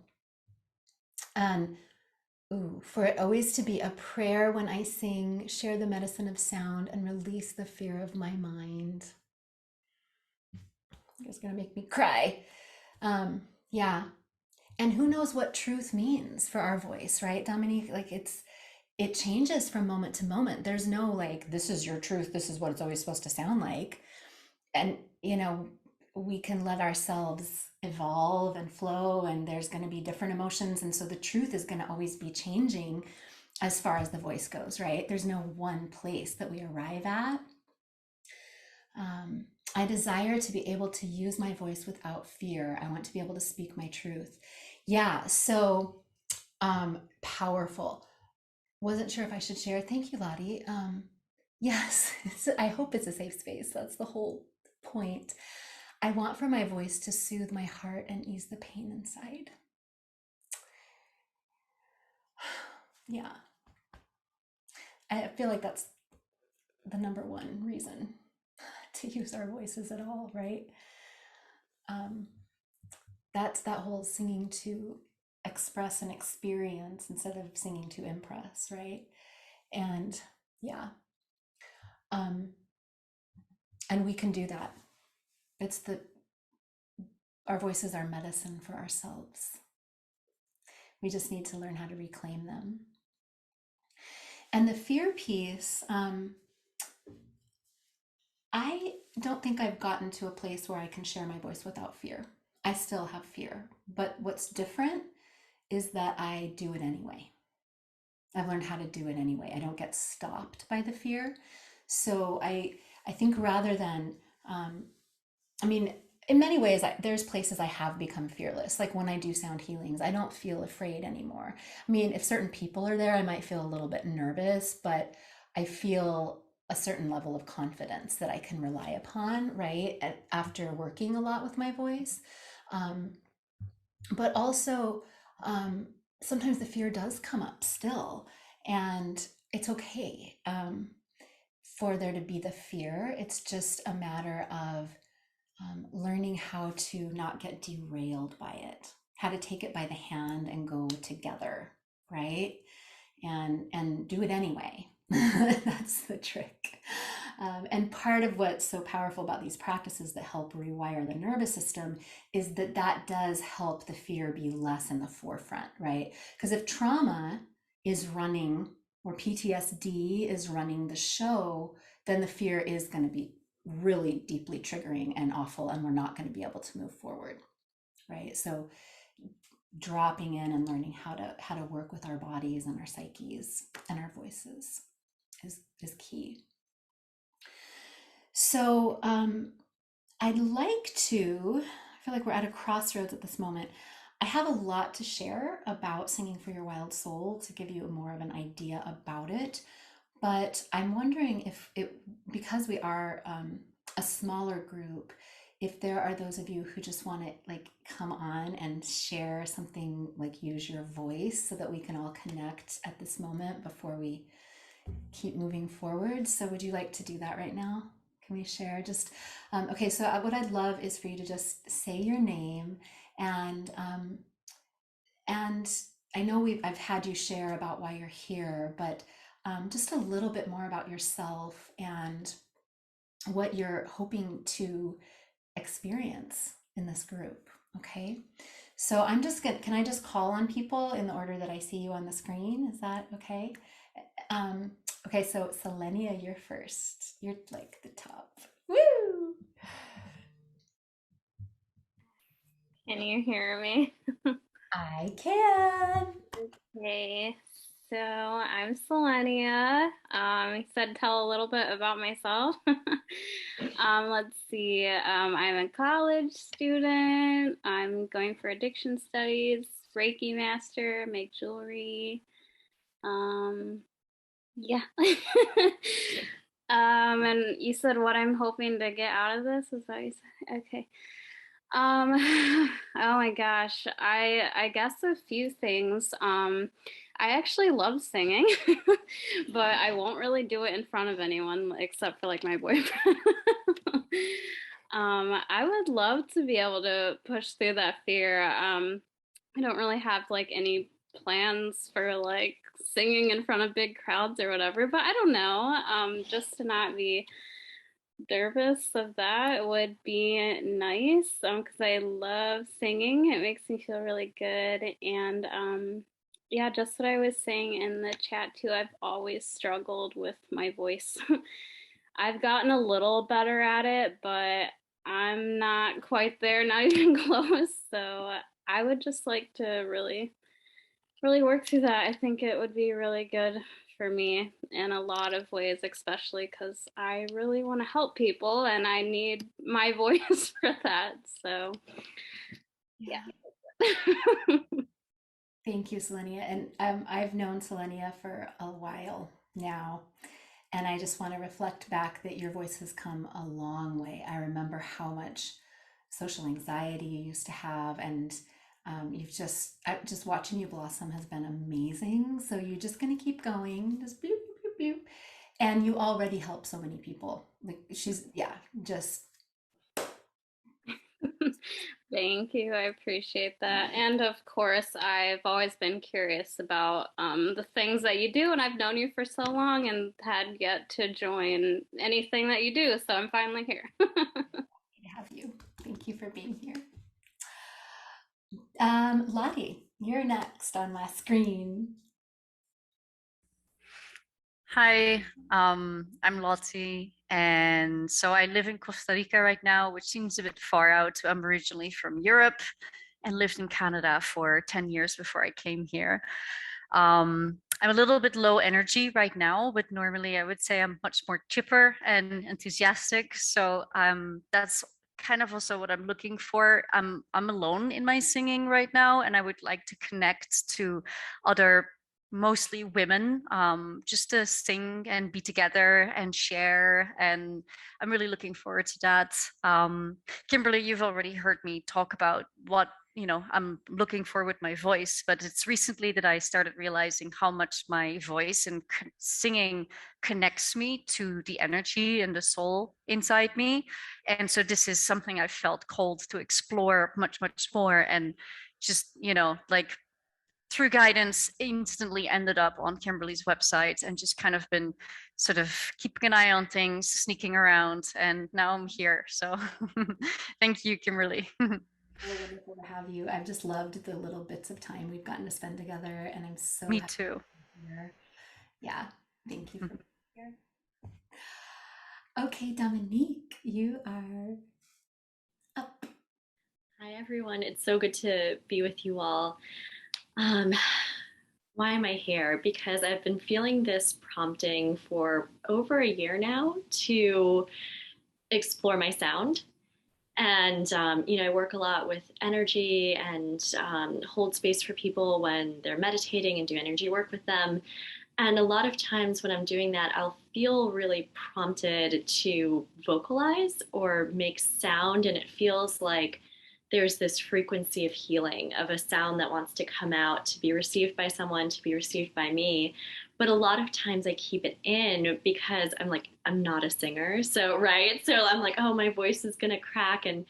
And for it always to be a prayer when I sing, share the medicine of sound, and release the fear of my mind. It's gonna make me cry. Yeah. And who knows what truth means for our voice, right, Dominique? Like it changes from moment to moment. There's no like, this is your truth, this is what it's always supposed to sound like. And we can let ourselves evolve and flow, and there's going to be different emotions, and so the truth is going to always be changing as far as the voice goes, right? There's no one place that we arrive at. I desire to be able to use my voice without fear. I want to be able to speak my truth. Yeah, so powerful. Wasn't sure if I should share. Thank you, Lottie. Yes, I hope it's a safe space. That's the whole point. I want for my voice to soothe my heart and ease the pain inside. Yeah. I feel like that's the number one reason to use our voices at all, right? That's that whole singing to express and experience instead of singing to impress, right? And yeah. And we can do that. It's the our voices are medicine for ourselves. We just need to learn how to reclaim them. And the fear piece, I don't think I've gotten to a place where I can share my voice without fear. I still have fear, but what's different is that I do it anyway. I've learned how to do it anyway. I don't get stopped by the fear. So I think rather than, I mean, in many ways, there's places I have become fearless. Like when I do sound healings, I don't feel afraid anymore. I mean, if certain people are there, I might feel a little bit nervous, but I feel a certain level of confidence that I can rely upon, right? After working a lot with my voice. Um, but also, sometimes the fear does come up still, and it's okay for there to be the fear. It's just a matter of learning how to not get derailed by it, how to take it by the hand and go together, right? And do it anyway. That's the trick. And part of what's so powerful about these practices that help rewire the nervous system is that that does help the fear be less in the forefront, right? Because if trauma is running, or PTSD is running the show, then the fear is going to be really deeply triggering and awful, and we're not going to be able to move forward, right? So dropping in and learning how to work with our bodies and our psyches and our voices is key. So I'd like to, I feel like we're at a crossroads at this moment. I have a lot to share about Singing for Your Wild Soul to give you more of an idea about it. But I'm wondering if it, because we are a smaller group, if there are those of you who just want to like come on and share something, like use your voice so that we can all connect at this moment before we keep moving forward. So would you like to do that right now? Can we share just, okay, so what I'd love is for you to just say your name and I know I've had you share about why you're here, but just a little bit more about yourself and what you're hoping to experience in this group. Okay. So I'm just gonna, can I just call on people in the order that I see you on the screen? Is that okay? Um, okay, so Selenia, you're first. You're like the top. Woo! Can you hear me? I can. Okay, so I'm Selenia. You said tell a little bit about myself. Let's see. I'm a college student. I'm going for addiction studies, Reiki master, make jewelry. Um, yeah. And you said what I'm hoping to get out of this? Is that what you said? Okay. Um, oh my gosh, I guess a few things. I actually love singing, but I won't really do it in front of anyone except for like my boyfriend. I would love to be able to push through that fear. I don't really have like any plans for like singing in front of big crowds or whatever, but I don't know. Just to not be nervous of that would be nice because I love singing. It makes me feel really good. And yeah, just what I was saying in the chat too, I've always struggled with my voice. I've gotten a little better at it, but I'm not quite there, not even close. So I would just like to really work through that. I think it would be really good for me in a lot of ways, especially because I really want to help people and I need my voice for that. So, Yeah. yeah. Thank you, Selenia. And I've known Selenia for a while now. And I just want to reflect back that your voice has come a long way. I remember how much social anxiety you used to have, and just watching you blossom has been amazing. So you're just going to keep going, just boop, boop, boop, boop. And you already help so many people. Like yeah, just. Thank you. I appreciate that. And of course, I've always been curious about the things that you do, and I've known you for so long and had yet to join anything that you do. So I'm finally here. Have you. Thank you for being here. Lottie, you're next on my screen. Hi, I'm Lottie, and so I live in Costa Rica right now, which seems a bit far out. I'm originally from Europe and lived in Canada for 10 years before I came here. I'm a little bit low energy right now, but normally I would say I'm much more chipper and enthusiastic. So that's kind of also what I'm looking for. I'm alone in my singing right now, and I would like to connect to other mostly women, just to sing and be together and share. And I'm really looking forward to that. Kimberly, you've already heard me talk about what I'm looking for with my voice, but it's recently that I started realizing how much my voice and singing connects me to the energy and the soul inside me. And so this is something I felt called to explore much, much more. And just, like through guidance, instantly ended up on Kimberly's website and just kind of been sort of keeping an eye on things, sneaking around, and now I'm here. So thank you, Kimberly. So wonderful to have you. I've just loved the little bits of time we've gotten to spend together, and I'm so Me happy too. you're here. Yeah, thank you for being here. Okay, Dominique, you are up. Hi, everyone. It's so good to be with you all. Um, why am I here? Because I've been feeling this prompting for over a year now to explore my sound. And, I work a lot with energy and hold space for people when they're meditating and do energy work with them. And a lot of times when I'm doing that, I'll feel really prompted to vocalize or make sound. And it feels like there's this frequency of healing, of a sound that wants to come out to be received by someone, to be received by me. But a lot of times I keep it in because I'm like, I'm not a singer. So, right. So I'm like, oh, my voice is going to crack. And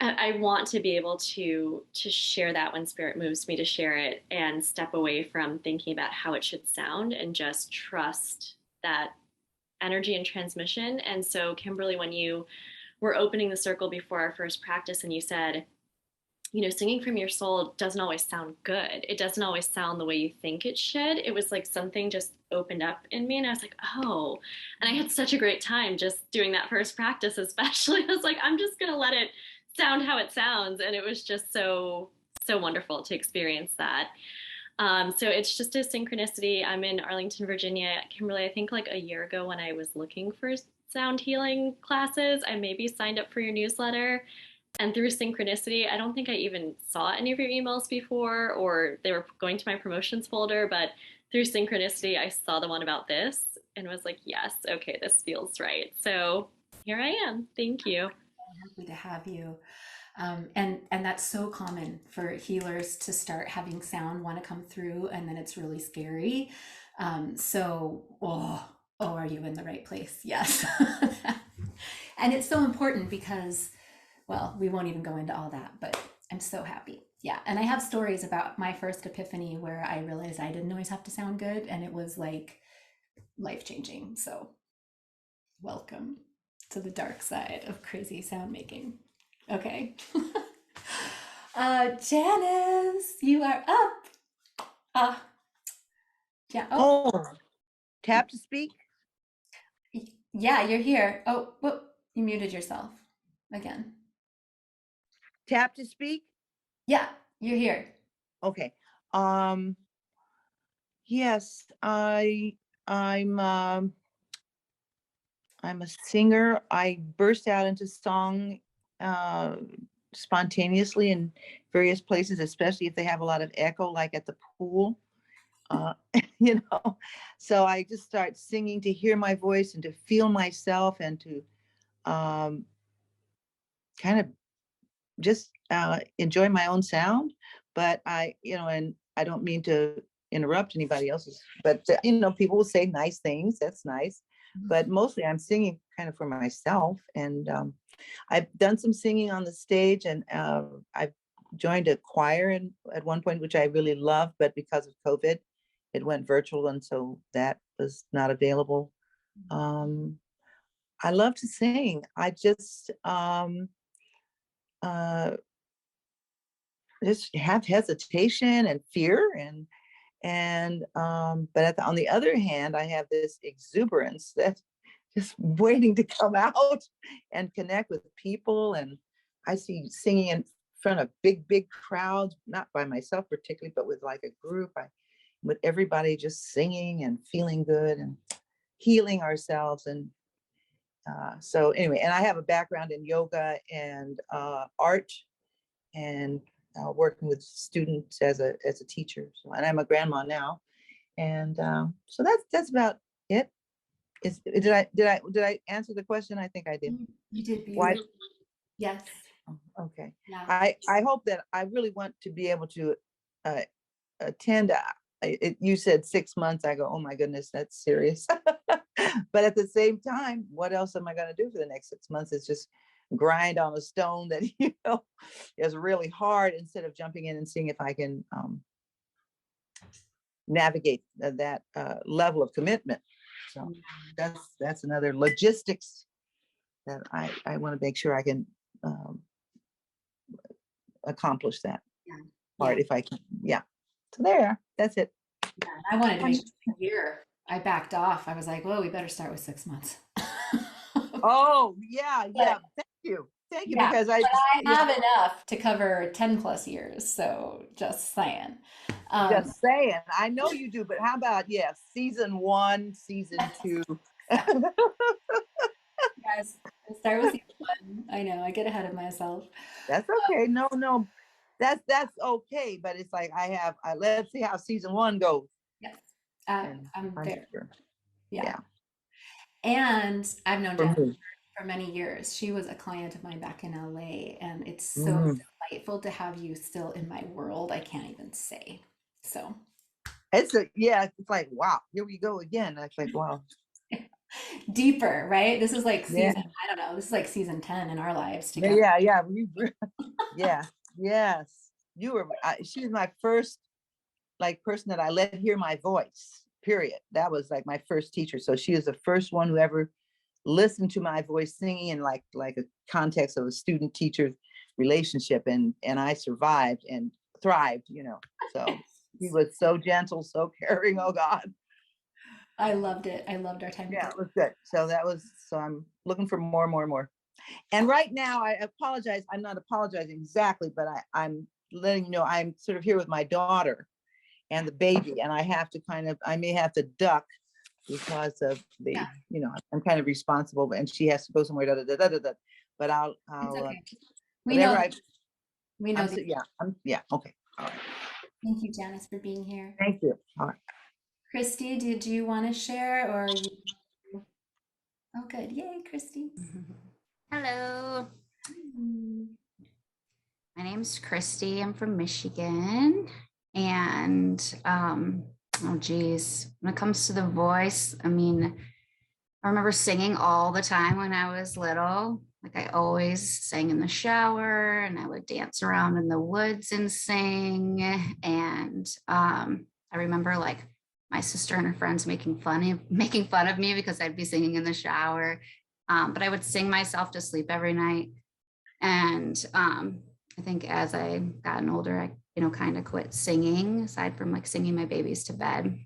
I want to be able to share that when spirit moves me to share it and step away from thinking about how it should sound and just trust that energy and transmission. And so, Kimberly, when you were opening the circle before our first practice and you said, singing from your soul doesn't always sound good. It doesn't always sound the way you think it should. It was like something just opened up in me and I was like, oh, and I had such a great time just doing that first practice, especially. I was like, I'm just going to let it sound how it sounds. And it was just so, so wonderful to experience that. So it's just a synchronicity. I'm in Arlington, Virginia. Kimberly, I think like a year ago when I was looking for sound healing classes, I maybe signed up for your newsletter. And through synchronicity, I don't think I even saw any of your emails before, or they were going to my promotions folder, but through synchronicity, I saw the one about this and was like, yes, okay, this feels right. So here I am. Thank you. Happy to have you. And that's so common for healers to start having sound want to come through, and then it's really scary. Oh, are you in the right place? Yes. And it's so important because, well, we won't even go into all that, but I'm so happy. Yeah. And I have stories about my first epiphany where I realized I didn't always have to sound good, and it was like life changing. So, welcome to the dark side of crazy sound making. Okay. Janice, you are up. Uh, yeah. Oh, Oh, tap to speak? yeah, you're here. Oh, whoop, you muted yourself again. Tap to speak? Yeah, you're here. Okay. Um, yes, I'm a singer. I burst out into song uh spontaneously in various places, especially if they have a lot of echo, like at the pool. Uh, you know, so I just start singing to hear my voice and to feel myself and to um kind of just enjoy my own sound. But and I don't mean to interrupt anybody else's, but people will say nice things. That's nice. But mostly I'm singing kind of for myself. And I've done some singing on the stage, and I've joined a choir at one point, which I really loved, but because of COVID, it went virtual. And so that was not available. I love to sing. I just, uh, just have hesitation and fear, but on the other hand, I have this exuberance that's just waiting to come out and connect with people. And I see singing in front of big crowds, not by myself particularly, but with like a group, with everybody just singing and feeling good and healing ourselves. And so anyway, and I have a background in yoga and art, and working with students as a teacher. So, and I'm a grandma now, and so that's about it. Did I answer the question? I think I did. You did Why? beautiful. Yes. Okay. Yeah. I hope that I really want to be able to attend. You said 6 months. I go, oh my goodness, that's serious. But at the same time, what else am I going to do for the next 6 months? It's just grind on a stone that is really hard, instead of jumping in and seeing if I can navigate that level of commitment. So that's another logistics that I want to make sure I can accomplish that part if I can. Yeah. So there, that's it. Yeah, I wanted to make it a year. I backed off. I was like, well, we better start with 6 months. Oh, yeah. Thank you. Yeah, because I have enough to cover 10 plus years. So just saying. Just saying. I know you do, but how about, season 1, season 2? Yes, start with season 1. I know, I get ahead of myself. That's okay. No, that's okay. But it's like let's see how season 1 goes. Yes, I'm there. Sure. Yeah. And I've known For Jen me. for many years. She was a client of mine back in LA, and it's so delightful to have you still in my world. I can't even say. So it's like, wow, here we go again. It's like, wow. Deeper, right? This is like season, I don't know, this is like season 10 in our lives together. Yes. You were, she was my first person that I let hear my voice, period. That was like my first teacher. So she is the first one who ever listened to my voice singing in like a context of a student teacher relationship. And I survived and thrived, so he was so gentle, so caring. Oh God. I loved it. I loved our time together. Yeah, it was good. So I'm looking for more. And right now, I apologize. I'm not apologizing exactly, but I'm letting you know I'm sort of here with my daughter and the baby, and I may have to duck because of the, I'm kind of responsible, and she has to go somewhere. But I'll. It's okay. We know. Okay. All right. Thank you, Janice, for being here. Thank you. All right. Christy, did you want to share, or you? Oh, good. Yay, Christy. Hello. My name's Christy. I'm from Michigan. And oh geez, when it comes to the voice, I mean, I remember singing all the time when I was little. Like I always sang in the shower, and I would dance around in the woods and sing. And I remember like my sister and her friends making fun of me because I'd be singing in the shower. But I would sing myself to sleep every night. And I think as I gotten older, I kind of quit singing, aside from like singing my babies to bed.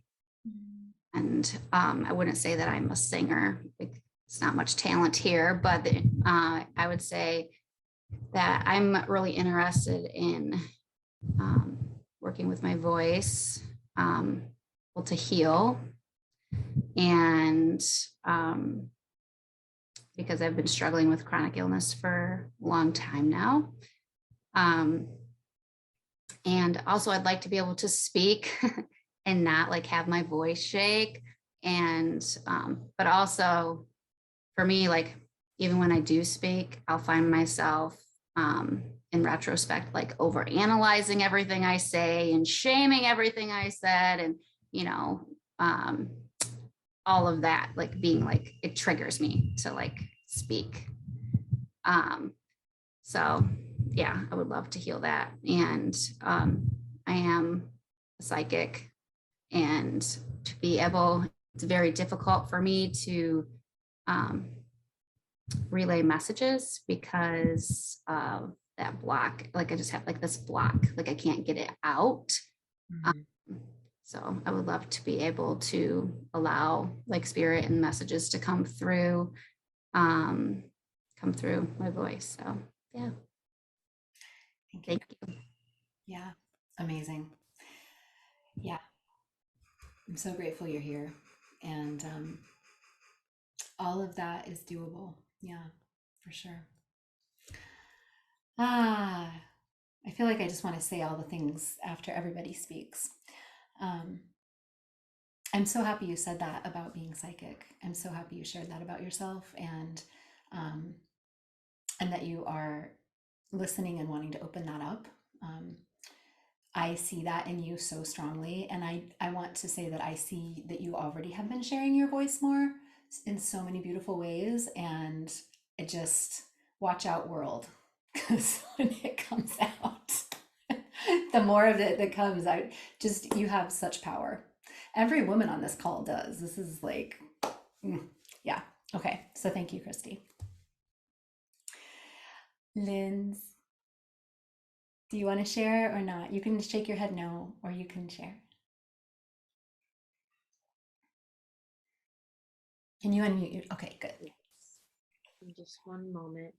And I wouldn't say that I'm a singer. It's not much talent here, but I would say that I'm really interested in working with my voice to heal. And because I've been struggling with chronic illness for a long time now. And also I'd like to be able to speak and not like have my voice shake. And, but also for me, like, even when I do speak, I'll find myself in retrospect, like over analyzing everything I say and shaming everything I said. And, all of that, like being like, it triggers me to like speak. So yeah, I would love to heal that. And I am a psychic, and to be able, it's very difficult for me to relay messages because of that block. Like I just have like this block, like I can't get it out. Mhm. So I would love to be able to allow like spirit and messages to come through my voice. So yeah, Thank you. thank you. Yeah, amazing. Yeah, I'm so grateful you're here. And all of that is doable. Yeah, for sure. Ah, I feel like I just want to say all the things after everybody speaks. Um, I'm so happy you said that about being psychic. I'm so happy you shared that about yourself, um, and that you are listening and wanting to open that up. I see that in you so strongly. And I want to say that I see that you already have been sharing your voice more in so many beautiful ways. And it just, watch out, world, because when it comes out, the more of it that comes, you have such power. Every woman on this call does. This is like, yeah. Okay. So thank you, Christy. Linz, do you want to share or not? You can shake your head no, or you can share. Can you unmute you? Okay, good. Yes. Just one moment.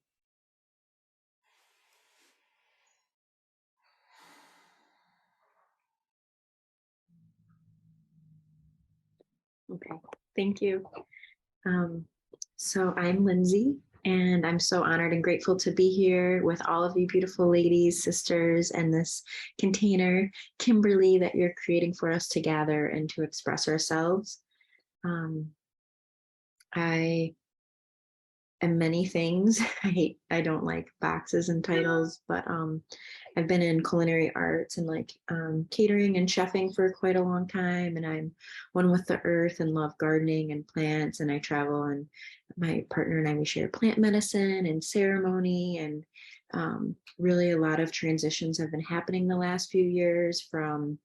Okay, thank you. So I'm Lindsay, and I'm so honored and grateful to be here with all of you beautiful ladies, sisters, and this container, Kimberly, that you're creating for us to gather and to express ourselves. I am many things. I don't like boxes and titles, but I've been in culinary arts and like catering and chefing for quite a long time, and I'm one with the earth and love gardening and plants, and I travel, and my partner and I, we share plant medicine and ceremony, and really a lot of transitions have been happening the last few years from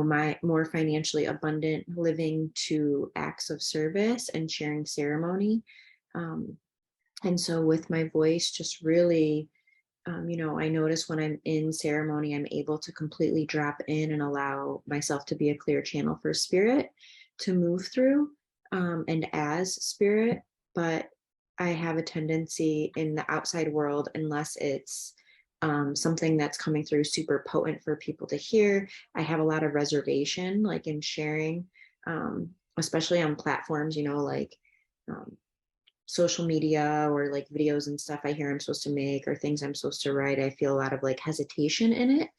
my more financially abundant living to acts of service and sharing ceremony. And so with my voice, just really, I notice when I'm in ceremony, I'm able to completely drop in and allow myself to be a clear channel for spirit to move through, and as spirit. But I have a tendency in the outside world, unless it's something that's coming through super potent for people to hear, I have a lot of reservation, like in sharing, especially on platforms, like social media or like videos and stuff I hear I'm supposed to make or things I'm supposed to write. I feel a lot of like hesitation in it.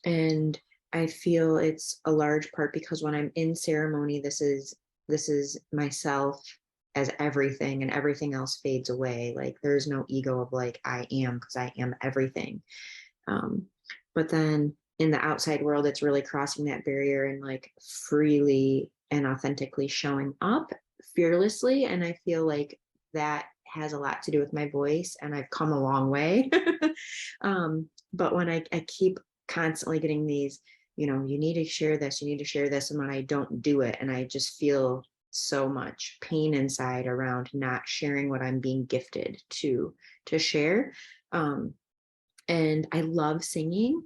And I feel it's a large part because when I'm in ceremony, this is myself as everything, and everything else fades away. Like there's no ego of like I am, because I am everything. But then in the outside world, it's really crossing that barrier and like freely and authentically showing up fearlessly. And I feel like that has a lot to do with my voice, and I've come a long way. But when I keep constantly getting these, you need to share this, you need to share this, and when I don't do it, and I just feel so much pain inside around not sharing what I'm being gifted to share. And I love singing.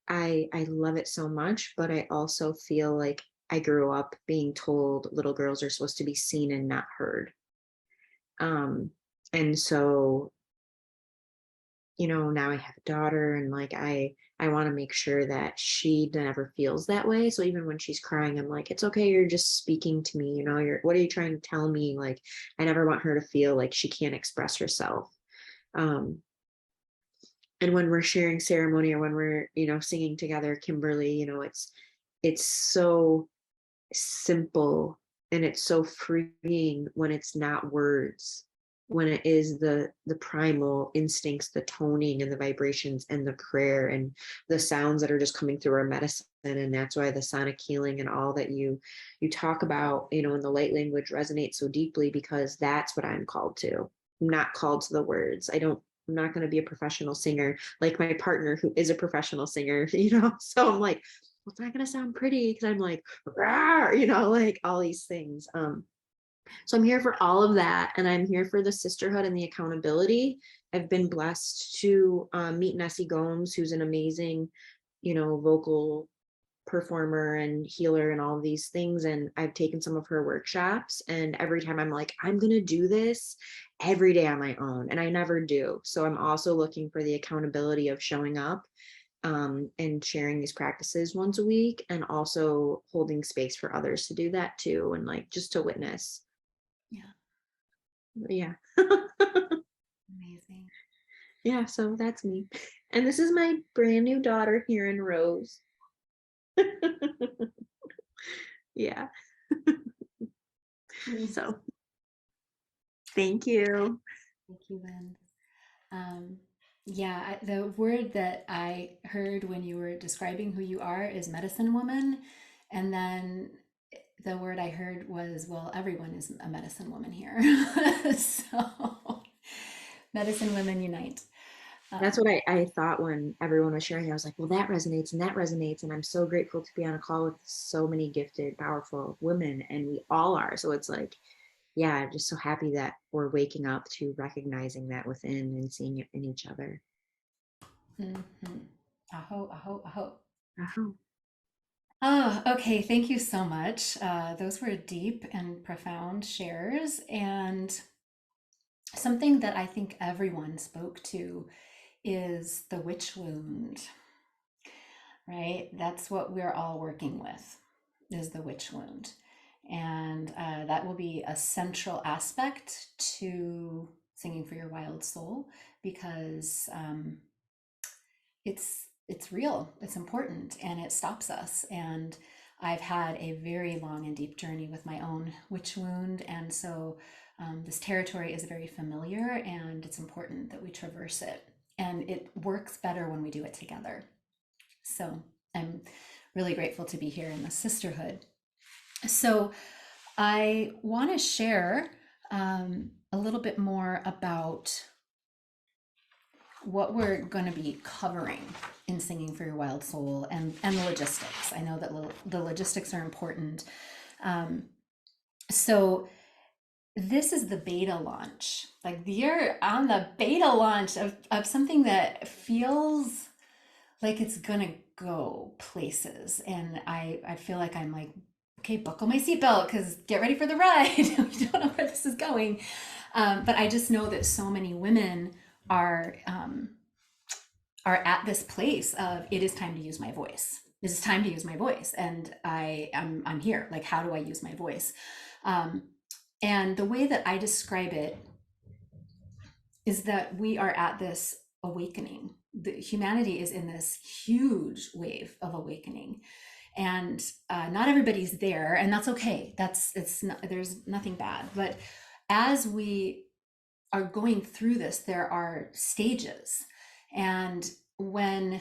I love it so much, but I also feel like I grew up being told little girls are supposed to be seen and not heard. And so, now I have a daughter, and like I want to make sure that she never feels that way. So even when she's crying, I'm like, it's okay, you're just speaking to me, what are you trying to tell me? Like I never want her to feel like she can't express herself. And when we're sharing ceremony, or when we're singing together, Kimberly, it's so simple, and it's so freeing when it's not words, when it is the primal instincts, the toning and the vibrations and the prayer and the sounds that are just coming through our medicine. And that's why the sonic healing and all that you talk about, in the light language resonates so deeply, because that's what I'm called to. I'm not called to the words. I'm not going to be a professional singer like my partner, who is a professional singer, so I'm like, well, it's not going to sound pretty because I'm like, rawr, like all these things. So I'm here for all of that, and I'm here for the sisterhood and the accountability. I've been blessed to meet Nessie Gomes, who's an amazing, vocal performer and healer and all of these things. And I've taken some of her workshops, and every time I'm like, I'm gonna do this every day on my own, and I never do. So I'm also looking for the accountability of showing up and sharing these practices once a week, and also holding space for others to do that too, and like just to witness. Yeah. Amazing. Yeah, so that's me. And this is my brand new daughter here in Rose. Yeah. So thank you. Thank you, Lynn. Yeah, the word that I heard when you were describing who you are is medicine woman. And then the word I heard was, well, everyone is a medicine woman here. So, medicine women unite. That's what I thought when everyone was sharing. I was like, well, that resonates and that resonates. And I'm so grateful to be on a call with so many gifted, powerful women. And we all are. So it's like, yeah, I'm just so happy that we're waking up to recognizing that within and seeing it in each other. Mm-hmm. Aho, aho, aho. Aho. Oh, okay. Thank you so much. Those were deep and profound shares, and something that I think everyone spoke to is the witch wound, right? That's what we're all working with, is the witch wound. And that will be a central aspect to Singing for Your Wild Soul, because it's real, it's important, and it stops us. And I've had a very long and deep journey with my own witch wound, and so this territory is very familiar, and it's important that we traverse it. And it works better when we do it together. So I'm really grateful to be here in the sisterhood. So I want to share a little bit more about what we're going to be covering in Singing for Your Wild Soul, and the logistics. I know that the logistics are important. So this is the beta launch. Like, you're on the beta launch of something that feels like it's gonna go places. And I feel like I'm like, okay, buckle my seatbelt, because get ready for the ride. We don't know where this is going. But I just know that so many women are at this place of, it is time to use my voice. This is time to use my voice. And I'm here. Like, how do I use my voice? And the way that I describe it is that we are at this awakening. Humanity is in this huge wave of awakening, and not everybody's there, and that's okay. There's nothing bad. But as we are going through this, there are stages. And when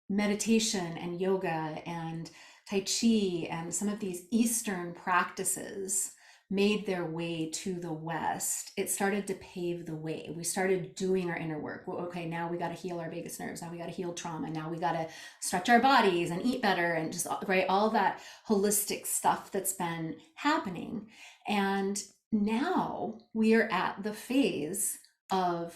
meditation and yoga and Tai Chi and some of these Eastern practices made their way to the West, it started to pave the way. We started doing our inner work. Well, okay, now we got to heal our vagus nerves. Now we got to heal trauma. Now we got to stretch our bodies and eat better, and just, right, all that holistic stuff that's been happening. And now we are at the phase of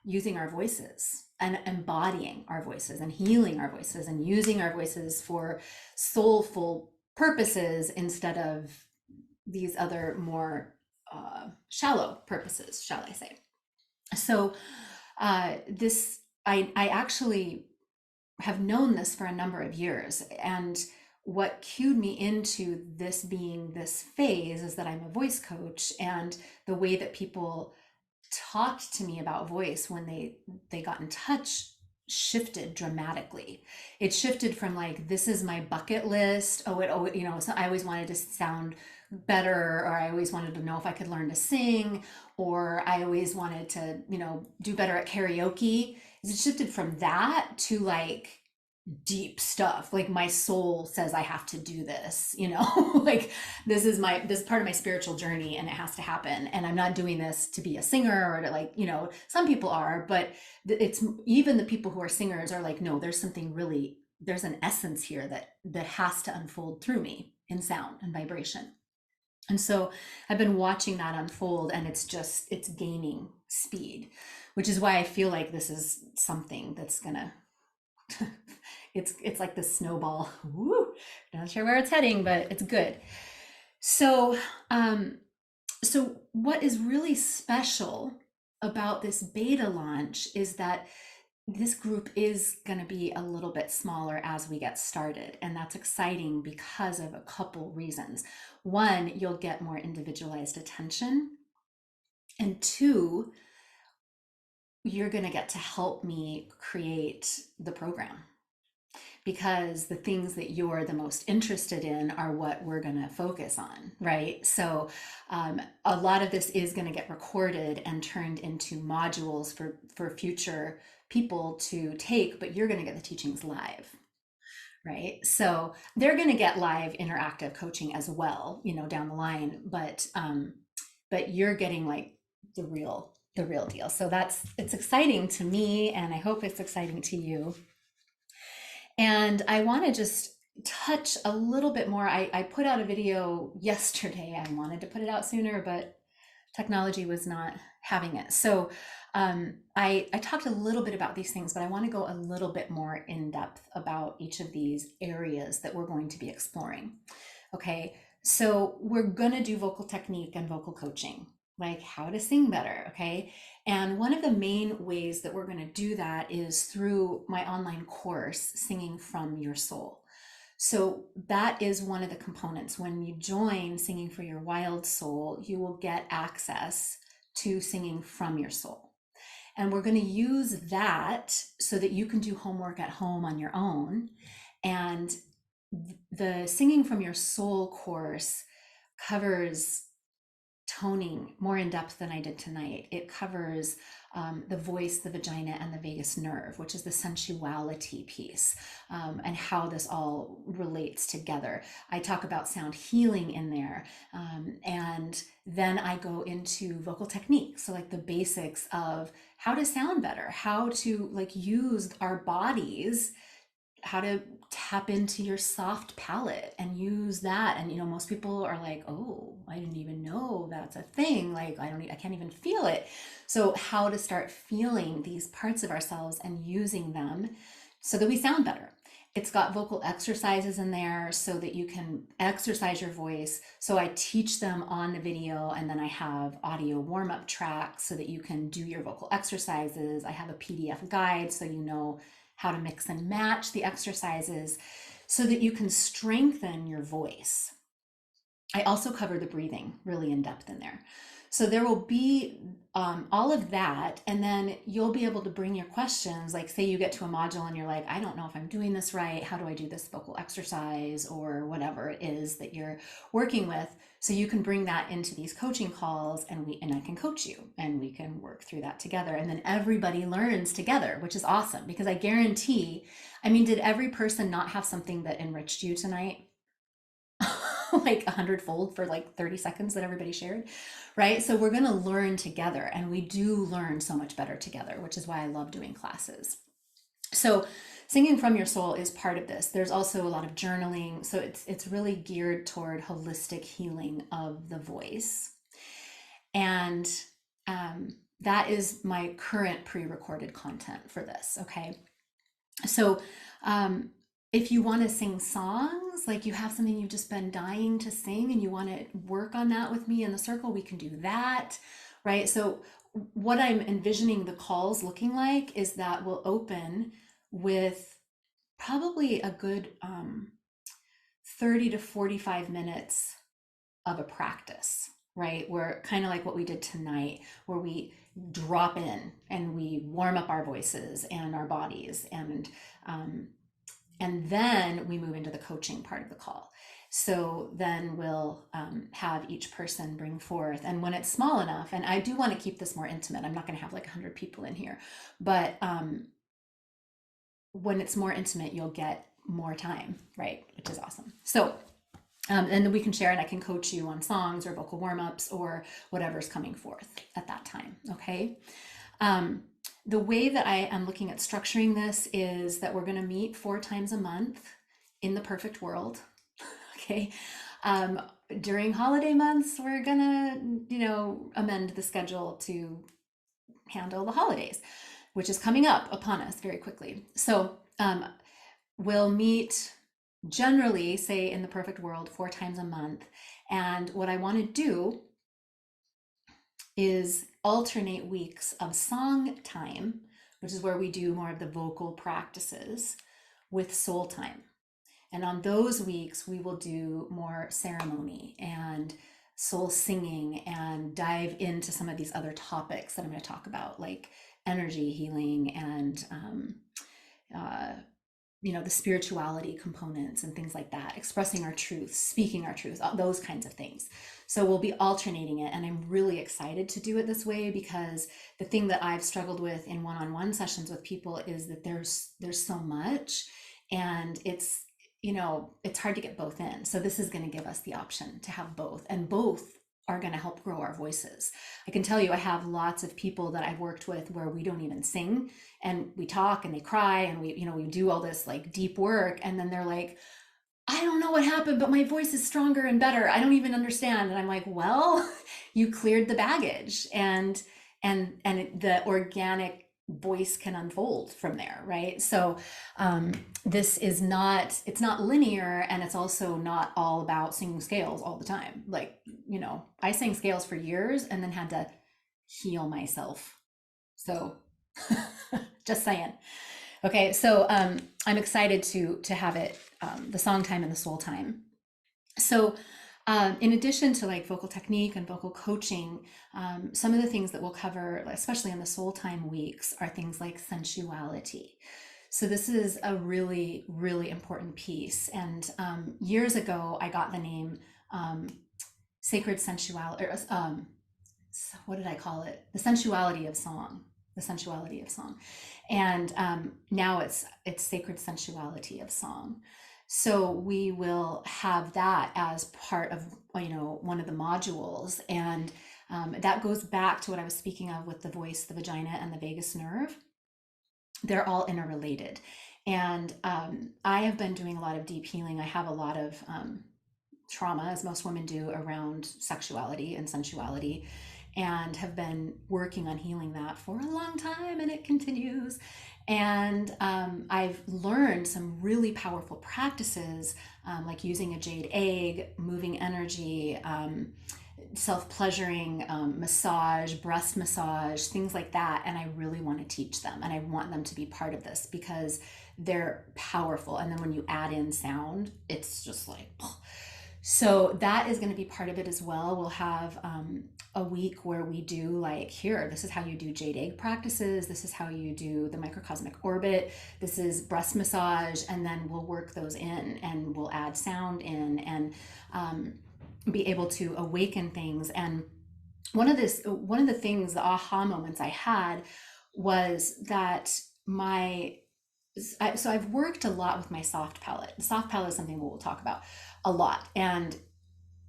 using our voices and embodying our voices and healing our voices and using our voices for soulful purposes instead of these other more shallow purposes, shall I say. So I actually have known this for a number of years, and what cued me into this being this phase is that I'm a voice coach, and the way that people talked to me about voice when they got in touch shifted dramatically. It shifted from like, this is my bucket list. So I always wanted to sound better, or I always wanted to know if I could learn to sing, or I always wanted to, do better at karaoke. It shifted from that to like deep stuff. Like, my soul says I have to do this, like, this is part of my spiritual journey, and it has to happen. And I'm not doing this to be a singer or to, like, some people are, but it's even the people who are singers are like, no, there's an essence here that has to unfold through me in sound and vibration. And so I've been watching that unfold, and it's gaining speed, which is why I feel like this is something that's gonna, it's like the snowball. Woo, not sure where it's heading, but it's good. So, so what is really special about this beta launch is that this group is going to be a little bit smaller as we get started. And that's exciting because of a couple reasons. One, you'll get more individualized attention. And two, you're going to get to help me create the program, because the things that you're the most interested in are what we're going to focus on, right? So a lot of this is going to get recorded and turned into modules for future people to take, but you're going to get the teachings live, right? So they're going to get live interactive coaching as well, you know, down the line, but you're getting like the real deal. So it's exciting to me, and I hope it's exciting to you. And I want to just touch a little bit more. I put out a video yesterday. I wanted to put it out sooner, but technology was not having it. So I talked a little bit about these things, but I want to go a little bit more in depth about each of these areas that we're going to be exploring. Okay, so we're going to do vocal technique and vocal coaching, like how to sing better. Okay, and one of the main ways that we're going to do that is through my online course, Singing from Your Soul. So that is one of the components. When you join Singing for Your Wild Soul, you will get access to Singing from Your Soul. And we're going to use that so that you can do homework at home on your own. And the Singing from Your Soul course covers toning more in depth than I did tonight. It covers the voice, the vagina, and the vagus nerve, which is the sensuality piece, and how this all relates together. I talk about sound healing in there, and then I go into vocal technique. So like the basics of how to sound better, how to like use our bodies, how to tap into your soft palate and use that. And you know, most people are like, oh, I didn't even know that's a thing. Like I can't even feel it. So how to start feeling these parts of ourselves and using them so that we sound better. It's got vocal exercises in there so that you can exercise your voice. So I teach them on the video, and then I have audio warm-up tracks so that you can do your vocal exercises. I have a PDF guide so you know how to mix and match the exercises so that you can strengthen your voice. I also cover the breathing really in depth in there. So there will be all of that, and then you'll be able to bring your questions. Like say you get to a module and you're like, I don't know if I'm doing this right. How do I do this vocal exercise or whatever it is that you're working with? So you can bring that into these coaching calls, and I can coach you and we can work through that together. And then everybody learns together, which is awesome, because I guarantee, I mean, did every person not have something that enriched you tonight? Like 100-fold for like 30 seconds that everybody shared, right? So we're going to learn together, and we do learn so much better together, which is why I love doing classes. So Singing from Your Soul is part of this. There's also a lot of journaling. So it's really geared toward holistic healing of the voice. And that is my current pre-recorded content for this. Okay. So if you want to sing songs, like you have something you've just been dying to sing and you want to work on that with me in the circle, we can do that, right? So what I'm envisioning the calls looking like is that we'll open with probably a good 30 to 45 minutes of a practice, right? Where kind of like what we did tonight, where we drop in and we warm up our voices and our bodies, and then we move into the coaching part of the call. So then we'll have each person bring forth, and when it's small enough, and I do want to keep this more intimate, I'm not going to have like 100 people in here, but when it's more intimate, you'll get more time, right? Which is awesome. So, and then we can share, and I can coach you on songs or vocal warm-ups or whatever's coming forth at that time, okay? The way that I am looking at structuring this is that we're going to meet 4 times a month in the perfect world. Okay. During holiday months, we're gonna, amend the schedule to handle the holidays, which is coming up upon us very quickly. So we'll meet generally, say in the perfect world, 4 times a month. And what I want to do is alternate weeks of song time, which is where we do more of the vocal practices, with soul time. And on those weeks, we will do more ceremony and soul singing and dive into some of these other topics that I'm going to talk about, like energy healing and, the spirituality components and things like that, expressing our truth, speaking our truth, those kinds of things. So we'll be alternating it. And I'm really excited to do it this way, because the thing that I've struggled with in one-on-one sessions with people is that there's so much, and it's hard to get both in. So this is going to give us the option to have both, and both are going to help grow our voices. I can tell you, I have lots of people that I've worked with where we don't even sing, and we talk and they cry, and we do all this like deep work. And then they're like, I don't know what happened, but my voice is stronger and better. I don't even understand. And I'm like, well, you cleared the baggage, and the organic voice can unfold from there, right? So this is not, it's not linear, and it's also not all about singing scales all the time. Like, I sang scales for years and then had to heal myself. So just saying. Okay, so I'm excited to have it, the song time and the soul time. So in addition to like vocal technique and vocal coaching, some of the things that we'll cover, especially in the soul time weeks, are things like sensuality. So this is a really, really important piece. And years ago, I got the name sacred sensuality, or what did I call it? The sensuality of song. The sensuality of song. And now it's sacred sensuality of song. So we will have that as part of, one of the modules. And that goes back to what I was speaking of with the voice, the vagina, and the vagus nerve. They're all interrelated. And I have been doing a lot of deep healing. I have a lot of trauma, as most women do, around sexuality and sensuality, and have been working on healing that for a long time, and it continues. And I've learned some really powerful practices, like using a jade egg, moving energy, self-pleasuring, massage, breast massage, things like that. And I really want to teach them, and I want them to be part of this, because they're powerful. And then when you add in sound, it's just like, so that is going to be part of it as well. We'll have a week where we do like, here, this is how you do jade egg practices. This is how you do the microcosmic orbit. This is breast massage. And then we'll work those in, and we'll add sound in, and be able to awaken things. And one of the things, the aha moments I had was that so I've worked a lot with my soft palate. The soft palate is something we'll talk about a lot. And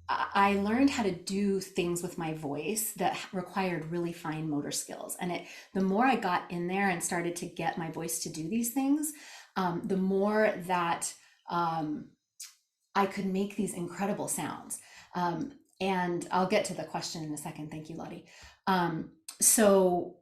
I learned how to do things with my voice that required really fine motor skills. And the more I got in there and started to get my voice to do these things, the more that I could make these incredible sounds. And I'll get to the question in a second. Thank you, Lottie. So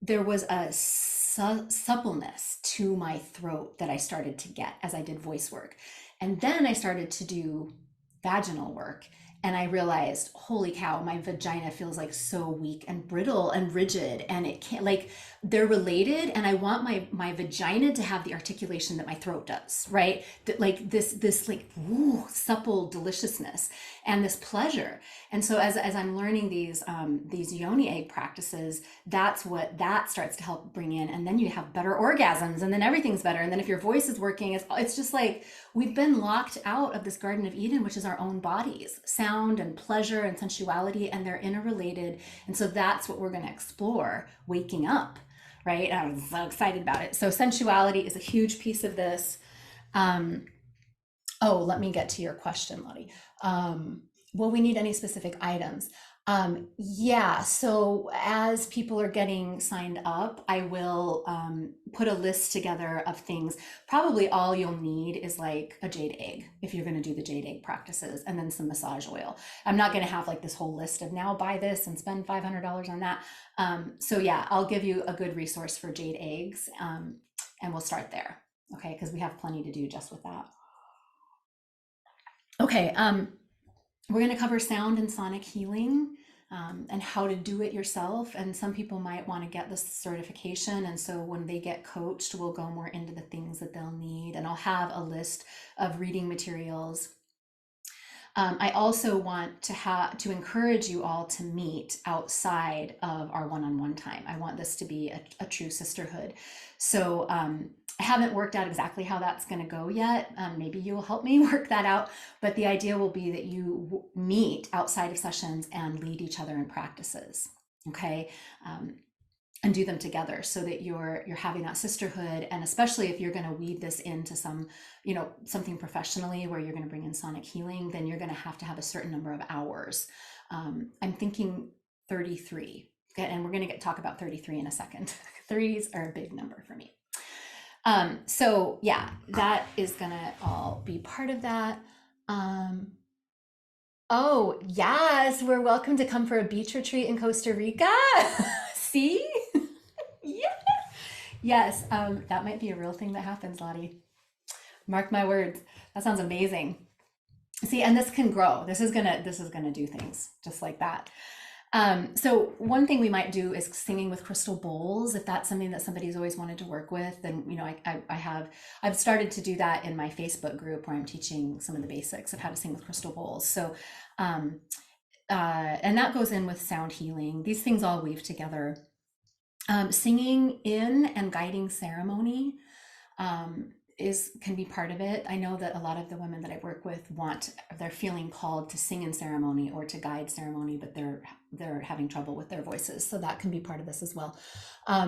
there was a suppleness to my throat that I started to get as I did voice work. And then I started to do vaginal work, and I realized, holy cow, my vagina feels like so weak and brittle and rigid, and it can't, like, they're related. And I want my vagina to have the articulation that my throat does, right? That, like, this like, ooh, supple deliciousness and this pleasure. And so as I'm learning these yoni egg practices, that's what that starts to help bring in. And then you have better orgasms, and then everything's better. And then if your voice is working, it's just like, we've been locked out of this Garden of Eden, which is our own bodies, sound and pleasure and sensuality, and they're interrelated. And so that's what we're going to explore, waking up, right? And I'm so excited about it. So sensuality is a huge piece of this. Let me get to your question, Lottie. Will we need any specific items? Yeah, so as people are getting signed up, I will put a list together of things. Probably all you'll need is like a jade egg if you're going to do the jade egg practices, and then some massage oil. I'm not going to have like this whole list of now buy this and spend $500 on that. So yeah, I'll give you a good resource for jade eggs, and we'll start there. Okay, because we have plenty to do just with that. Okay, we're going to cover sound and sonic healing, and how to do it yourself. And some people might want to get this certification. And so when they get coached, we'll go more into the things that they'll need. And I'll have a list of reading materials. I also want to encourage you all to meet outside of our one-on-one time. I want this to be a true sisterhood. So I haven't worked out exactly how that's going to go yet. Maybe you will help me work that out. But the idea will be that you meet outside of sessions and lead each other in practices. Okay. And do them together so that you're having that sisterhood. And especially if you're going to weave this into something professionally where you're going to bring in sonic healing, then you're going to have a certain number of hours. I'm thinking 33. Okay, and we're going to talk about 33 in a second. Threes are a big number for me. So yeah, that is going to all be part of that. Oh yes, we're welcome to come for a beach retreat in Costa Rica. See? Yeah. Yes, that might be a real thing that happens, Lottie. Mark my words. That sounds amazing. See, and this can grow. This is gonna do things just like that. So one thing we might do is singing with crystal bowls. If that's something that somebody's always wanted to work with, then I've started to do that in my Facebook group where I'm teaching some of the basics of how to sing with crystal bowls. So and that goes in with sound healing. These things all weave together. Singing in and guiding ceremony can be part of it. I know that a lot of the women that I work with they're feeling called to sing in ceremony or to guide ceremony, but they're having trouble with their voices. So that can be part of this as well.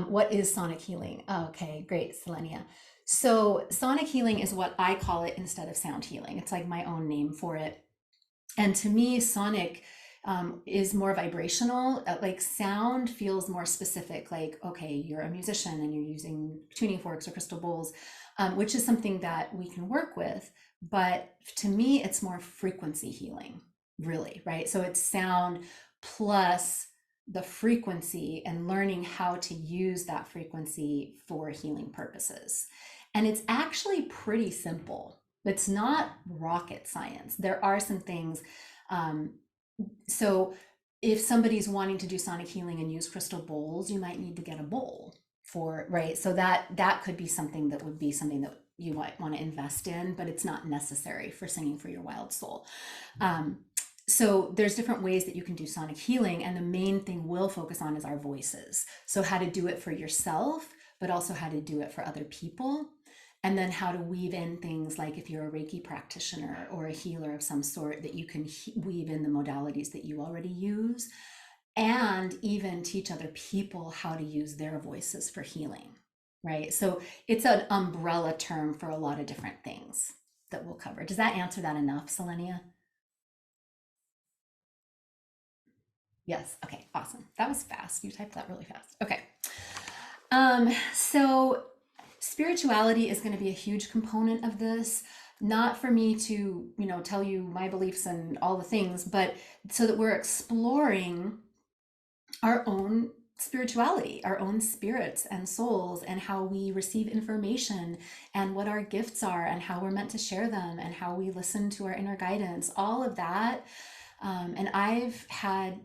What is sonic healing? Okay, great, Selenia. So sonic healing is what I call it instead of sound healing. It's like my own name for it. And to me, sonic is more vibrational. Like sound feels more specific, like, okay, you're a musician and you're using tuning forks or crystal bowls, which is something that we can work with. But to me, it's more frequency healing, really, right? So it's sound plus the frequency and learning how to use that frequency for healing purposes. And it's actually pretty simple. It's not rocket science. There are some things. So if somebody's wanting to do sonic healing and use crystal bowls, you might need to get a bowl right? So that could be something that you might want to invest in, but it's not necessary for singing for your wild soul. So there's different ways that you can do sonic healing, and the main thing we'll focus on is our voices. So how to do it for yourself, but also how to do it for other people. And then how to weave in things like if you're a Reiki practitioner or a healer of some sort, that you can weave in the modalities that you already use, and even teach other people how to use their voices for healing, right? So it's an umbrella term for a lot of different things that we'll cover. Does that answer that enough, Selenia? Yes, okay, awesome. That was fast. You typed that really fast. Okay. So spirituality is going to be a huge component of this, not for me to, tell you my beliefs and all the things, but so that we're exploring our own spirituality, our own spirits and souls, and how we receive information and what our gifts are and how we're meant to share them and how we listen to our inner guidance, all of that. And I've had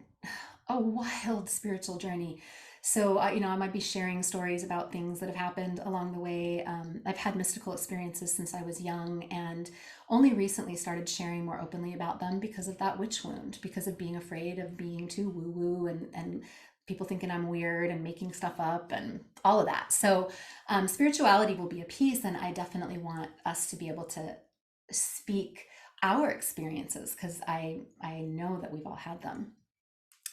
a wild spiritual journey. So, I might be sharing stories about things that have happened along the way. I've had mystical experiences since I was young, and only recently started sharing more openly about them because of that witch wound, because of being afraid of being too woo-woo and people thinking I'm weird and making stuff up and all of that. So spirituality will be a piece, and I definitely want us to be able to speak our experiences because I know that we've all had them.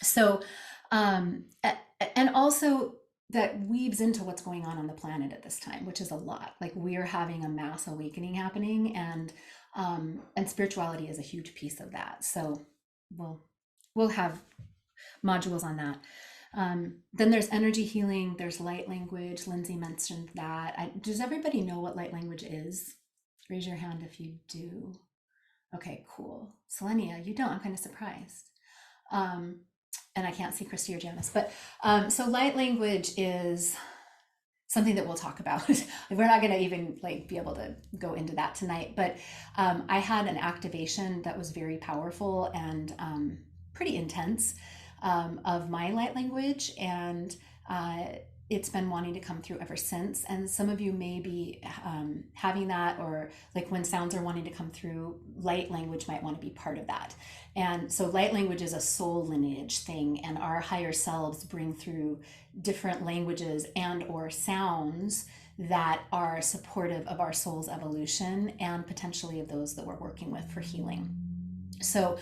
So, and also that weaves into what's going on the planet at this time, which is a lot. Like we're having a mass awakening happening, and spirituality is a huge piece of that. So we'll have modules on that. Then there's energy healing, there's light language. Lindsay mentioned that. Does everybody know what light language is? Raise your hand if you do. Okay, cool. Selenia, you don't. I'm kind of surprised. And I can't see Christy or Janice, but so light language is something that we'll talk about. We're not going to even like be able to go into that tonight, but I had an activation that was very powerful and pretty intense of my light language, and it's been wanting to come through ever since. And some of you may be having that, or like when sounds are wanting to come through, light language might want to be part of that. And so light language is a soul lineage thing, and our higher selves bring through different languages and or sounds that are supportive of our soul's evolution and potentially of those that we're working with for healing. So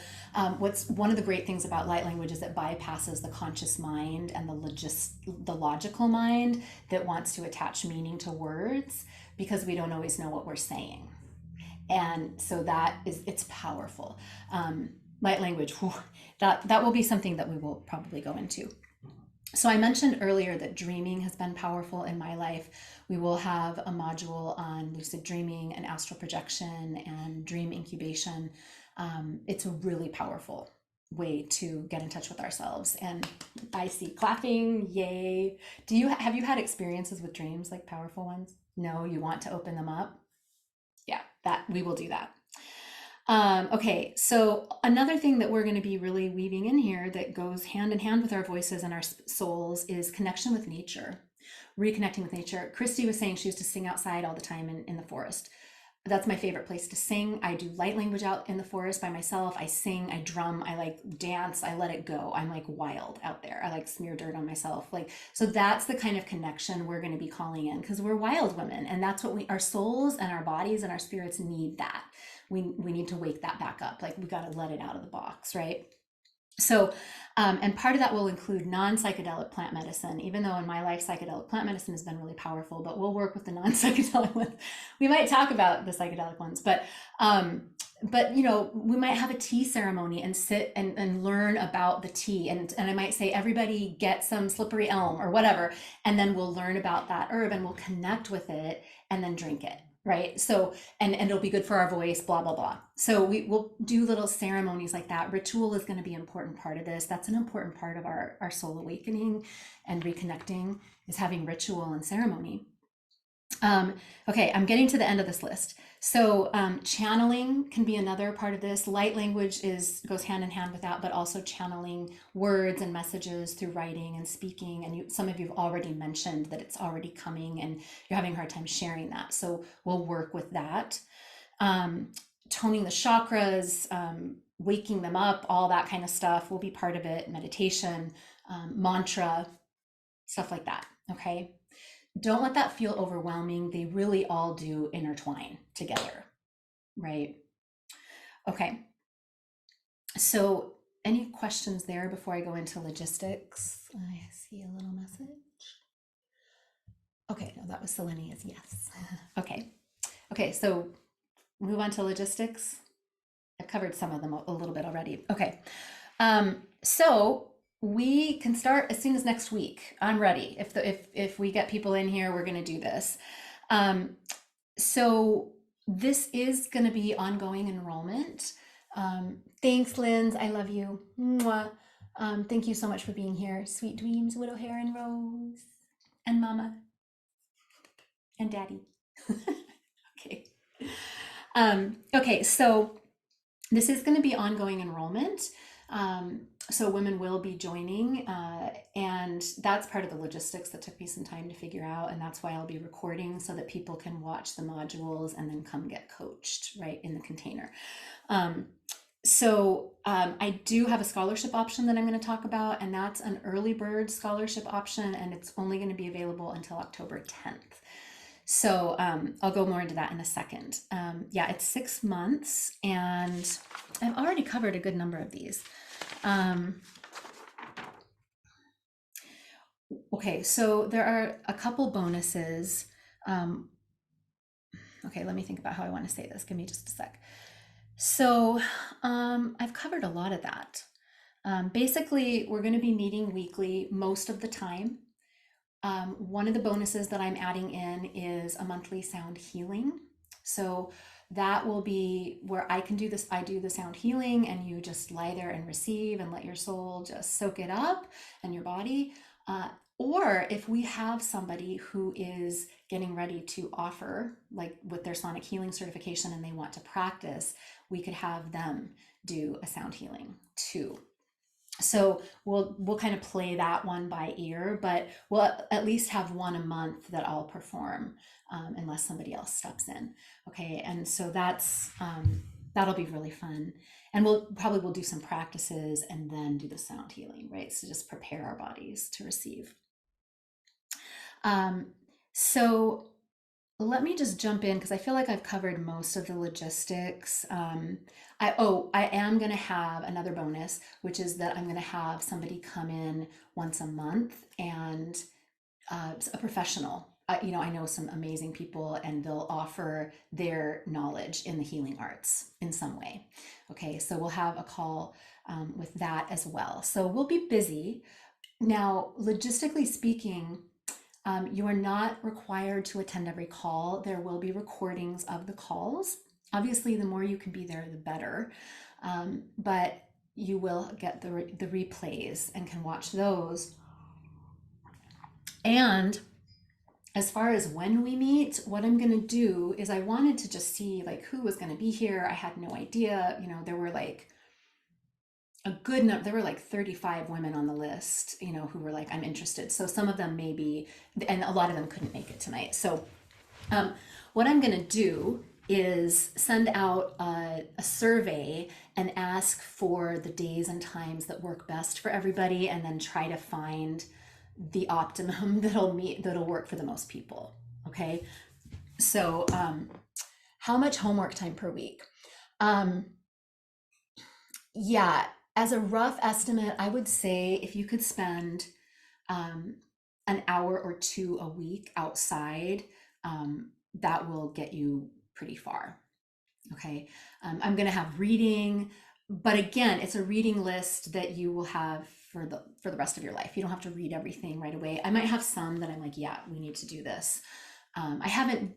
what's one of the great things about light language is it bypasses the conscious mind and the logical mind that wants to attach meaning to words, because we don't always know what we're saying. And so it's powerful. Light language, that will be something that we will probably go into. So I mentioned earlier that dreaming has been powerful in my life. We will have a module on lucid dreaming and astral projection and dream incubation. It's a really powerful way to get in touch with ourselves. And I see clapping, yay. Have you had experiences with dreams, like powerful ones? No, you want to open them up? Yeah, we will do that. Okay, so another thing that we're going to be really weaving in here that goes hand in hand with our voices and our souls is connection with nature, reconnecting with nature. Christy was saying she used to sing outside all the time in the forest. That's my favorite place to sing. I do light language out in the forest by myself. I sing, I drum, I like dance, I let it go. I'm like wild out there. I like smear dirt on myself. So that's the kind of connection we're going to be calling in, because we're wild women, and that's what our souls and our bodies and our spirits need. That we need to wake that back up. Like we got to let it out of the box, right? So, and part of that will include non-psychedelic plant medicine, even though in my life, psychedelic plant medicine has been really powerful, but we'll work with the non-psychedelic ones. We might talk about the psychedelic ones, but we might have a tea ceremony and sit and learn about the tea. And I might say, everybody get some slippery elm or whatever. And then we'll learn about that herb and we'll connect with it and then drink it. Right. So, and it'll be good for our voice, blah, blah, blah. So we'll do little ceremonies like that. Ritual is going to be an important part of this. That's an important part of our soul awakening and reconnecting, is having ritual and ceremony. Okay, I'm getting to the end of this list. So channeling can be another part of this. Light language goes hand in hand with that, but also channeling words and messages through writing and speaking. And some of you have already mentioned that it's already coming and you're having a hard time sharing that. So we'll work with that. Toning the chakras, waking them up, all that kind of stuff will be part of it. Meditation, mantra, stuff like that. Okay. Don't let that feel overwhelming. They really all do intertwine together, right? Okay. So any questions there before I go into logistics? I see a little message. Okay, no, that was Selenia's yes. Okay. Okay, so move on to logistics. I've covered some of them a little bit already. Okay. So we can start as soon as next week. I'm ready. If we get people in here, we're going to do this. So this is going to be ongoing enrollment. Thanks, Linz. I love you. Mwah. Thank you so much for being here. Sweet dreams, Widow Hair and Rose, and Mama, and Daddy. Okay. Okay. So this is going to be ongoing enrollment. So women will be joining, and that's part of the logistics that took me some time to figure out. And that's why I'll be recording so that people can watch the modules and then come get coached right in the container. I do have a scholarship option that I'm going to talk about, and that's an early bird scholarship option, and it's only going to be available until October 10th. So I'll go more into that in a second. Yeah, it's 6 months, and I've already covered a good number of these. Okay, so there are a couple bonuses. Okay, let me think about how I want to say this. Give me just a sec. So I've covered a lot of that. Basically, we're going to be meeting weekly most of the time. One of the bonuses that I'm adding in is a monthly sound healing. So that will be where I can do this. I do the sound healing and you just lie there and receive and let your soul just soak it up and your body. Or if we have somebody who is getting ready to offer, like with their sonic healing certification, and they want to practice, we could have them do a sound healing too. So we'll kind of play that one by ear, but we'll at least have one a month that I'll perform, unless somebody else steps in. Okay, and so that'll be really fun, and we'll do some practices and then do the sound healing, right? So just prepare our bodies to receive. So let me just jump in because I feel like I've covered most of the logistics. I am going to have another bonus, which is that I'm going to have somebody come in once a month, and a professional. I know some amazing people, and they'll offer their knowledge in the healing arts in some way. Okay, so we'll have a call with that as well. So we'll be busy. Now, logistically speaking, you are not required to attend every call. There will be recordings of the calls. Obviously, the more you can be there, the better. But you will get the replays and can watch those. And as far as when we meet, what I'm going to do is I wanted to just see like who was going to be here. I had no idea. There were like a good number. There were like 35 women on the list, who were like, I'm interested. So some of them maybe, and a lot of them couldn't make it tonight. So what I'm going to do is send out a survey and ask for the days and times that work best for everybody, and then try to find the optimum that'll work for the most people. Okay. So how much homework time per week? Yeah, as a rough estimate, I would say if you could spend an hour or two a week outside, that will get you pretty far. Okay. I'm going to have reading, but again, it's a reading list that you will have for the rest of your life. You don't have to read everything right away. I might have some that I'm like, yeah, we need to do this. I haven't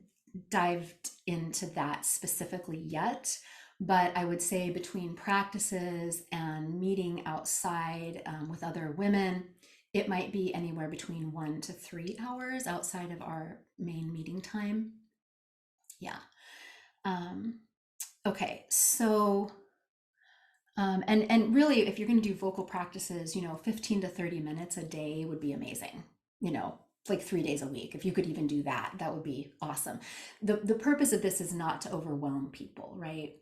dived into that specifically yet, but I would say between practices and meeting outside with other women, it might be anywhere between 1 to 3 hours outside of our main meeting time. Yeah. Okay, so and really, if you're going to do vocal practices, 15 to 30 minutes a day would be amazing. Like 3 days a week. If you could even do that, that would be awesome. The purpose of this is not to overwhelm people, right?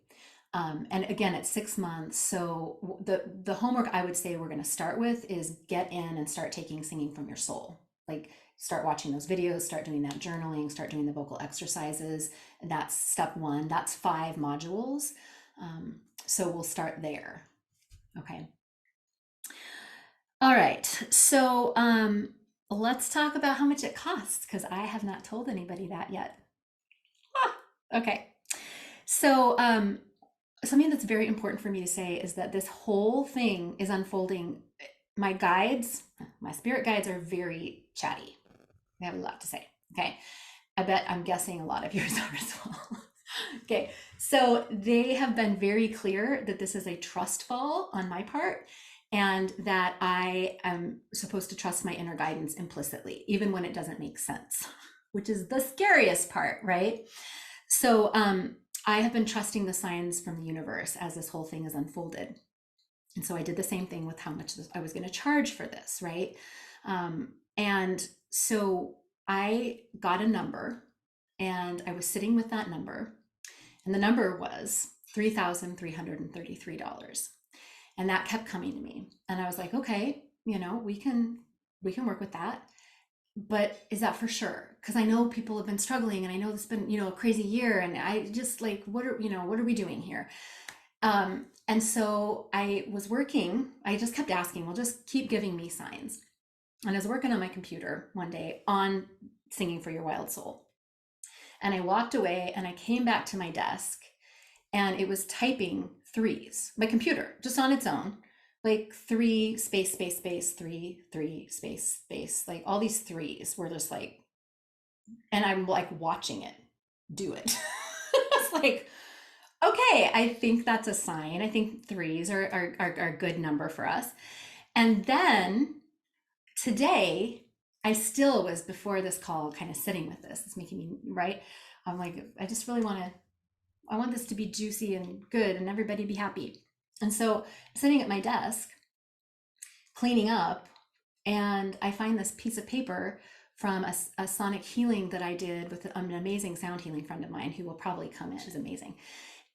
And again, it's 6 months. So the homework I would say we're going to start with is get in and start taking Singing from Your Soul. Like start watching those videos, start doing that journaling, start doing the vocal exercises. That's step 1. That's 5 modules. So we'll start there. Okay. All right. So let's talk about how much it costs, because I have not told anybody that yet. Okay. So something that's very important for me to say is that this whole thing is unfolding. My spirit guides are very chatty. They have a lot to say. Okay. I'm guessing a lot of yours are as well. Okay. So they have been very clear that this is a trust fall on my part, and that I am supposed to trust my inner guidance implicitly, even when it doesn't make sense, which is the scariest part, right? So I have been trusting the signs from the universe as this whole thing is unfolded. And so I did the same thing with how much I was going to charge for this, right? And so I got a number, and I was sitting with that number, and the number was $3,333. And that kept coming to me. And I was like, okay, we can work with that. But is that for sure? Because I know people have been struggling, and I know it's been, a crazy year. And I just like, what are we doing here? And so I was working, I just kept asking, well, just keep giving me signs. And I was working on my computer one day on Singing for Your Wild Soul. And I walked away, and I came back to my desk, and it was typing 3s, my computer just on its own, like 3 space, space, space, 3, 3, space, space, like all these threes were just like, and I'm like watching it do it. It's like, okay, I think that's a sign. I think threes are a good number for us. And then today, I still was before this call kind of sitting with this. It's making me, right? I'm like, I just really I want this to be juicy and good and everybody be happy. And so sitting at my desk, cleaning up, and I find this piece of paper from a sonic healing that I did with an amazing sound healing friend of mine who will probably come in. She's amazing.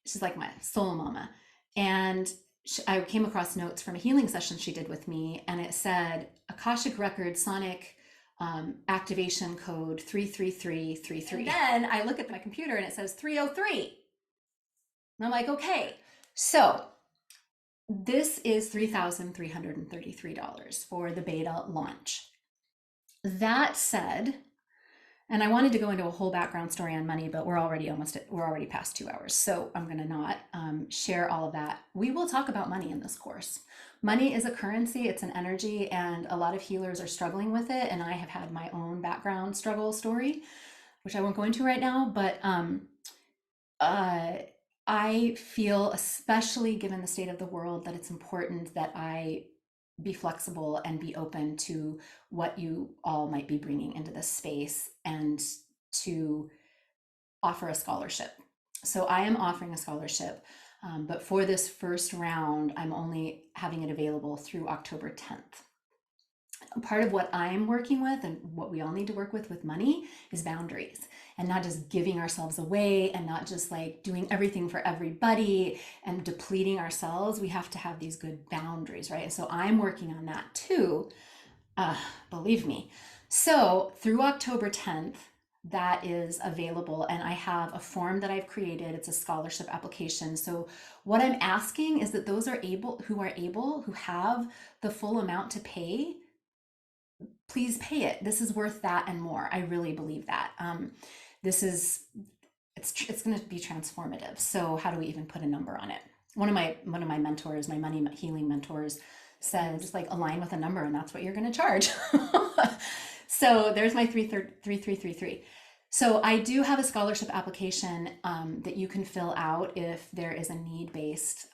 She's like my soul mama. And I came across notes from a healing session she did with me, and it said Akashic Record Sonic activation code 33333. And then I look at my computer and it says 303. And I'm like, okay, so this is $3,333 for the beta launch. That said, and I wanted to go into a whole background story on money, but we're already past 2 hours. So I'm going to not share all of that. We will talk about money in this course. Money is a currency, it's an energy, and a lot of healers are struggling with it. And I have had my own background struggle story, which I won't go into right now, but I feel, especially given the state of the world, that it's important that I be flexible and be open to what you all might be bringing into this space and to offer a scholarship. So I am offering a scholarship, but for this first round, I'm only having it available through October 10th. Part of what I'm working with and what we all need to work with money is boundaries, and not just giving ourselves away and not just like doing everything for everybody and depleting ourselves. We have to have these good boundaries, right? And so I'm working on that too, believe me. So through October 10th, that is available, and I have a form that I've created. It's a scholarship application. So what I'm asking is that those who have the full amount to pay, please pay it. This is worth that and more. I really believe that. It's going to be transformative. So how do we even put a number on it? One of my mentors, my money healing mentors, said just like align with a number, and that's what you're going to charge. So there's my 3333. So I do have a scholarship application that you can fill out if there is a need-based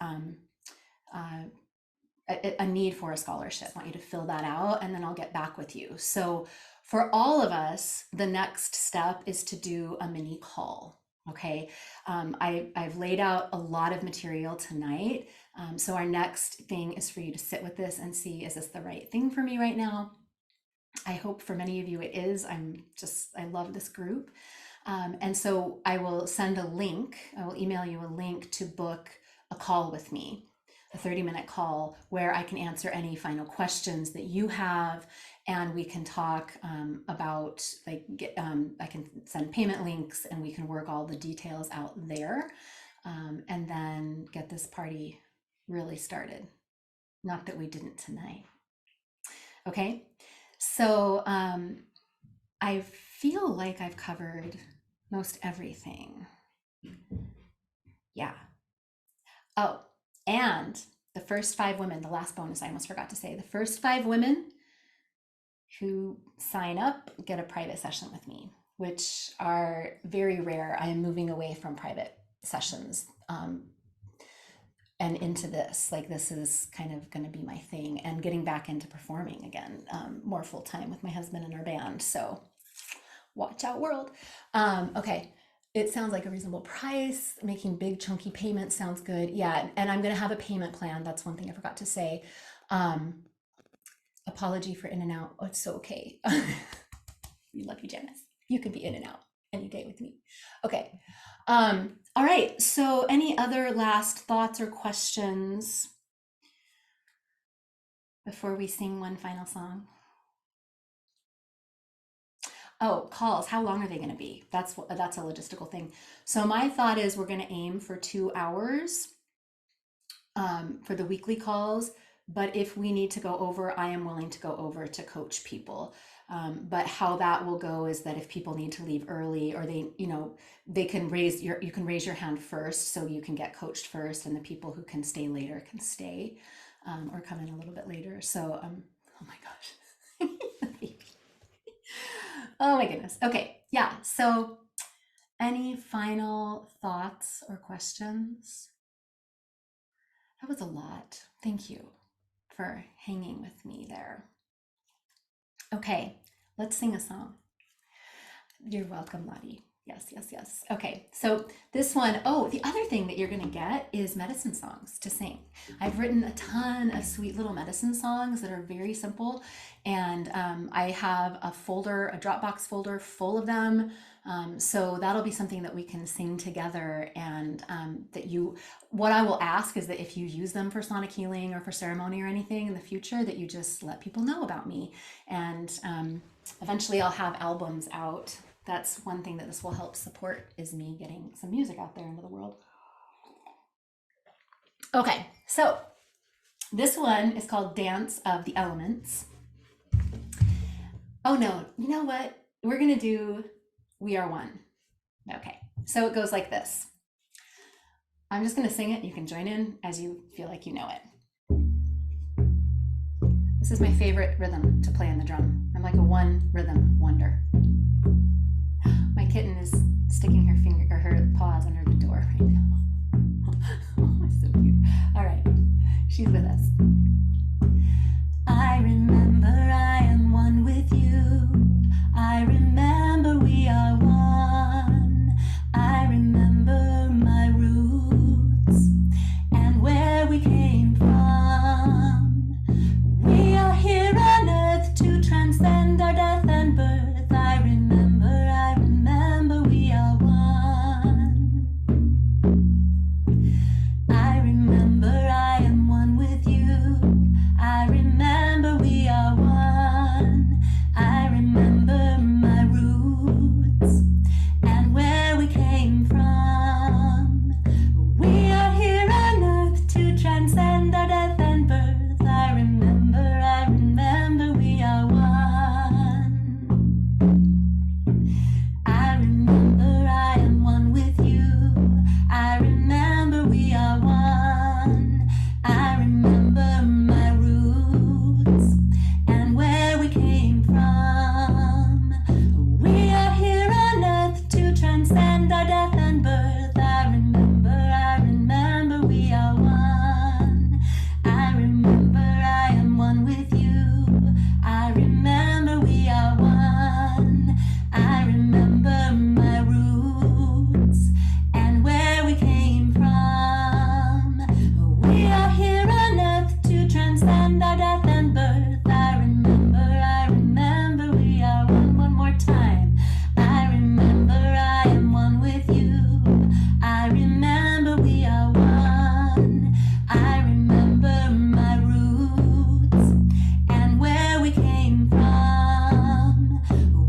a need for a scholarship. I want you to fill that out, and then I'll get back with you. So for all of us, the next step is to do a mini call. Okay. I've laid out a lot of material tonight. So our next thing is for you to sit with this and see, is this the right thing for me right now? I hope for many of you it is. I love this group. And so I will send a link. I will email you a link to book a call with me, a 30-minute call where I can answer any final questions that you have, and we can talk about I can send payment links, and we can work all the details out there, and then get this party really started. Not that we didn't tonight. Okay, so I feel like I've covered most everything. Yeah. Oh, and the first 5 women, the last bonus I almost forgot to say, the first 5 women who sign up get a private session with me, which are very rare. I am moving away from private sessions and into this. Like, this is kind of going to be my thing, and getting back into performing again, more full time with my husband and our band. So watch out, world. Okay. It sounds like a reasonable price. Making big chunky payments sounds good. Yeah, and I'm going to have a payment plan. That's one thing I forgot to say. Apology for in and out. Oh, it's so okay. We love you, Janice. You can be in and out any day with me. Okay. All right. So any other last thoughts or questions before we sing one final song? Oh, calls. How long are they going to be? That's a logistical thing. So my thought is we're going to aim for 2 hours for the weekly calls. But if we need to go over, I am willing to go over to coach people. But how that will go is that if people need to leave early, or they can you can raise your hand first, so you can get coached first, and the people who can stay later can stay. or come in a little bit later. So, oh my gosh. Oh my goodness. Okay. Yeah. So any final thoughts or questions? That was a lot. Thank you for hanging with me there. Okay, let's sing a song. You're welcome, Lottie. Yes, yes, yes. Okay, so this one, oh, the other thing that you're gonna get is medicine songs to sing. I've written a ton of sweet little medicine songs that are very simple, and I have a folder, a Dropbox folder full of them. So that'll be something that we can sing together, and what I will ask is that if you use them for sonic healing or for ceremony or anything in the future, that you just let people know about me. And eventually I'll have albums out. That's one thing that this will help support, is me getting some music out there into the world. Okay, so this one is called Dance of the Elements. Oh no, you know what? We're gonna do We Are One. Okay, so it goes like this. I'm just gonna sing it. You can join in as you feel like you know it. This is my favorite rhythm to play on the drum. I'm like a one rhythm wonder. My kitten is sticking her finger or her paws under the door right now. Oh, it's so cute. All right, she's with us. I remember I am one with you. I remember we are one. I remember my roots and where we came from. We are here on earth to transcend our death and birth. I remember we are one. I remember I am one with you. I remember we are one. I remember my roots and where we came from. We are here on earth to transcend our death and birth. I remember we are one. I remember I am one with you. I remember we are one. I remember my roots and where we came from. We are here on earth to transcend our death and birth. I remember we are one. I remember I am one with you. I remember we are one. I remember my roots and where we came from. We are here on earth to transcend our death and birth. I remember we are one. One more time. I remember I am one with you. I remember we are one. I remember my roots and where we came from.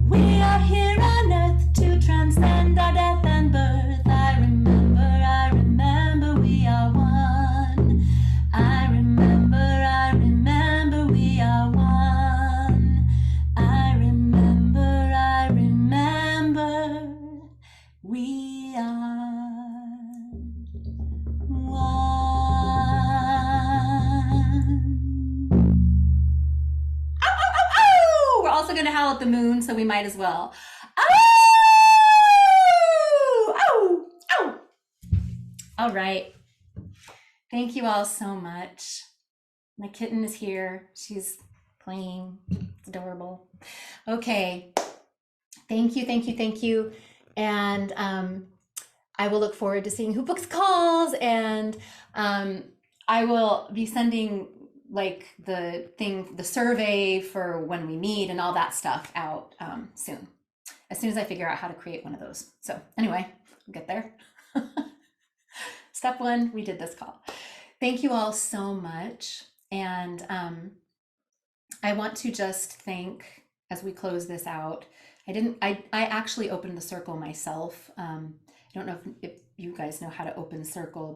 We are here on earth to transcend our death and birth. I remember we are one. I remember we are one. I remember we are one. Ow, ow, ow, ow! We're also going to howl at the moon, so we might as well. Ow! Ow! Ow! All right. Thank you all so much. My kitten is here. She's playing. It's adorable. Okay. Thank you, thank you, thank you. And I will look forward to seeing who books calls, and I will be sending like the survey for when we meet and all that stuff out soon, as soon as I figure out how to create one of those. So anyway, we'll get there. Step one, we did this call. Thank you all so much. And I want to just thank, as we close this out, I actually opened the circle myself. I don't know if you guys know how to open circle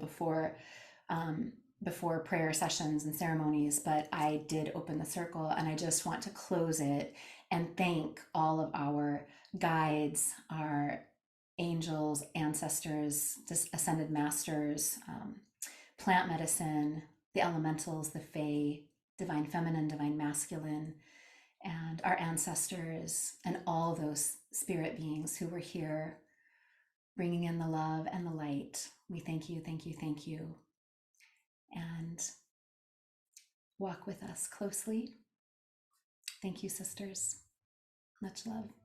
before prayer sessions and ceremonies, but I did open the circle, and I just want to close it and thank all of our guides, our angels, ancestors, ascended masters, plant medicine, the elementals, the fae, divine feminine, divine masculine, and our ancestors, and all those spirit beings who were here bringing in the love and the light. We thank you, thank you, thank you. And walk with us closely. Thank you, sisters. Much love.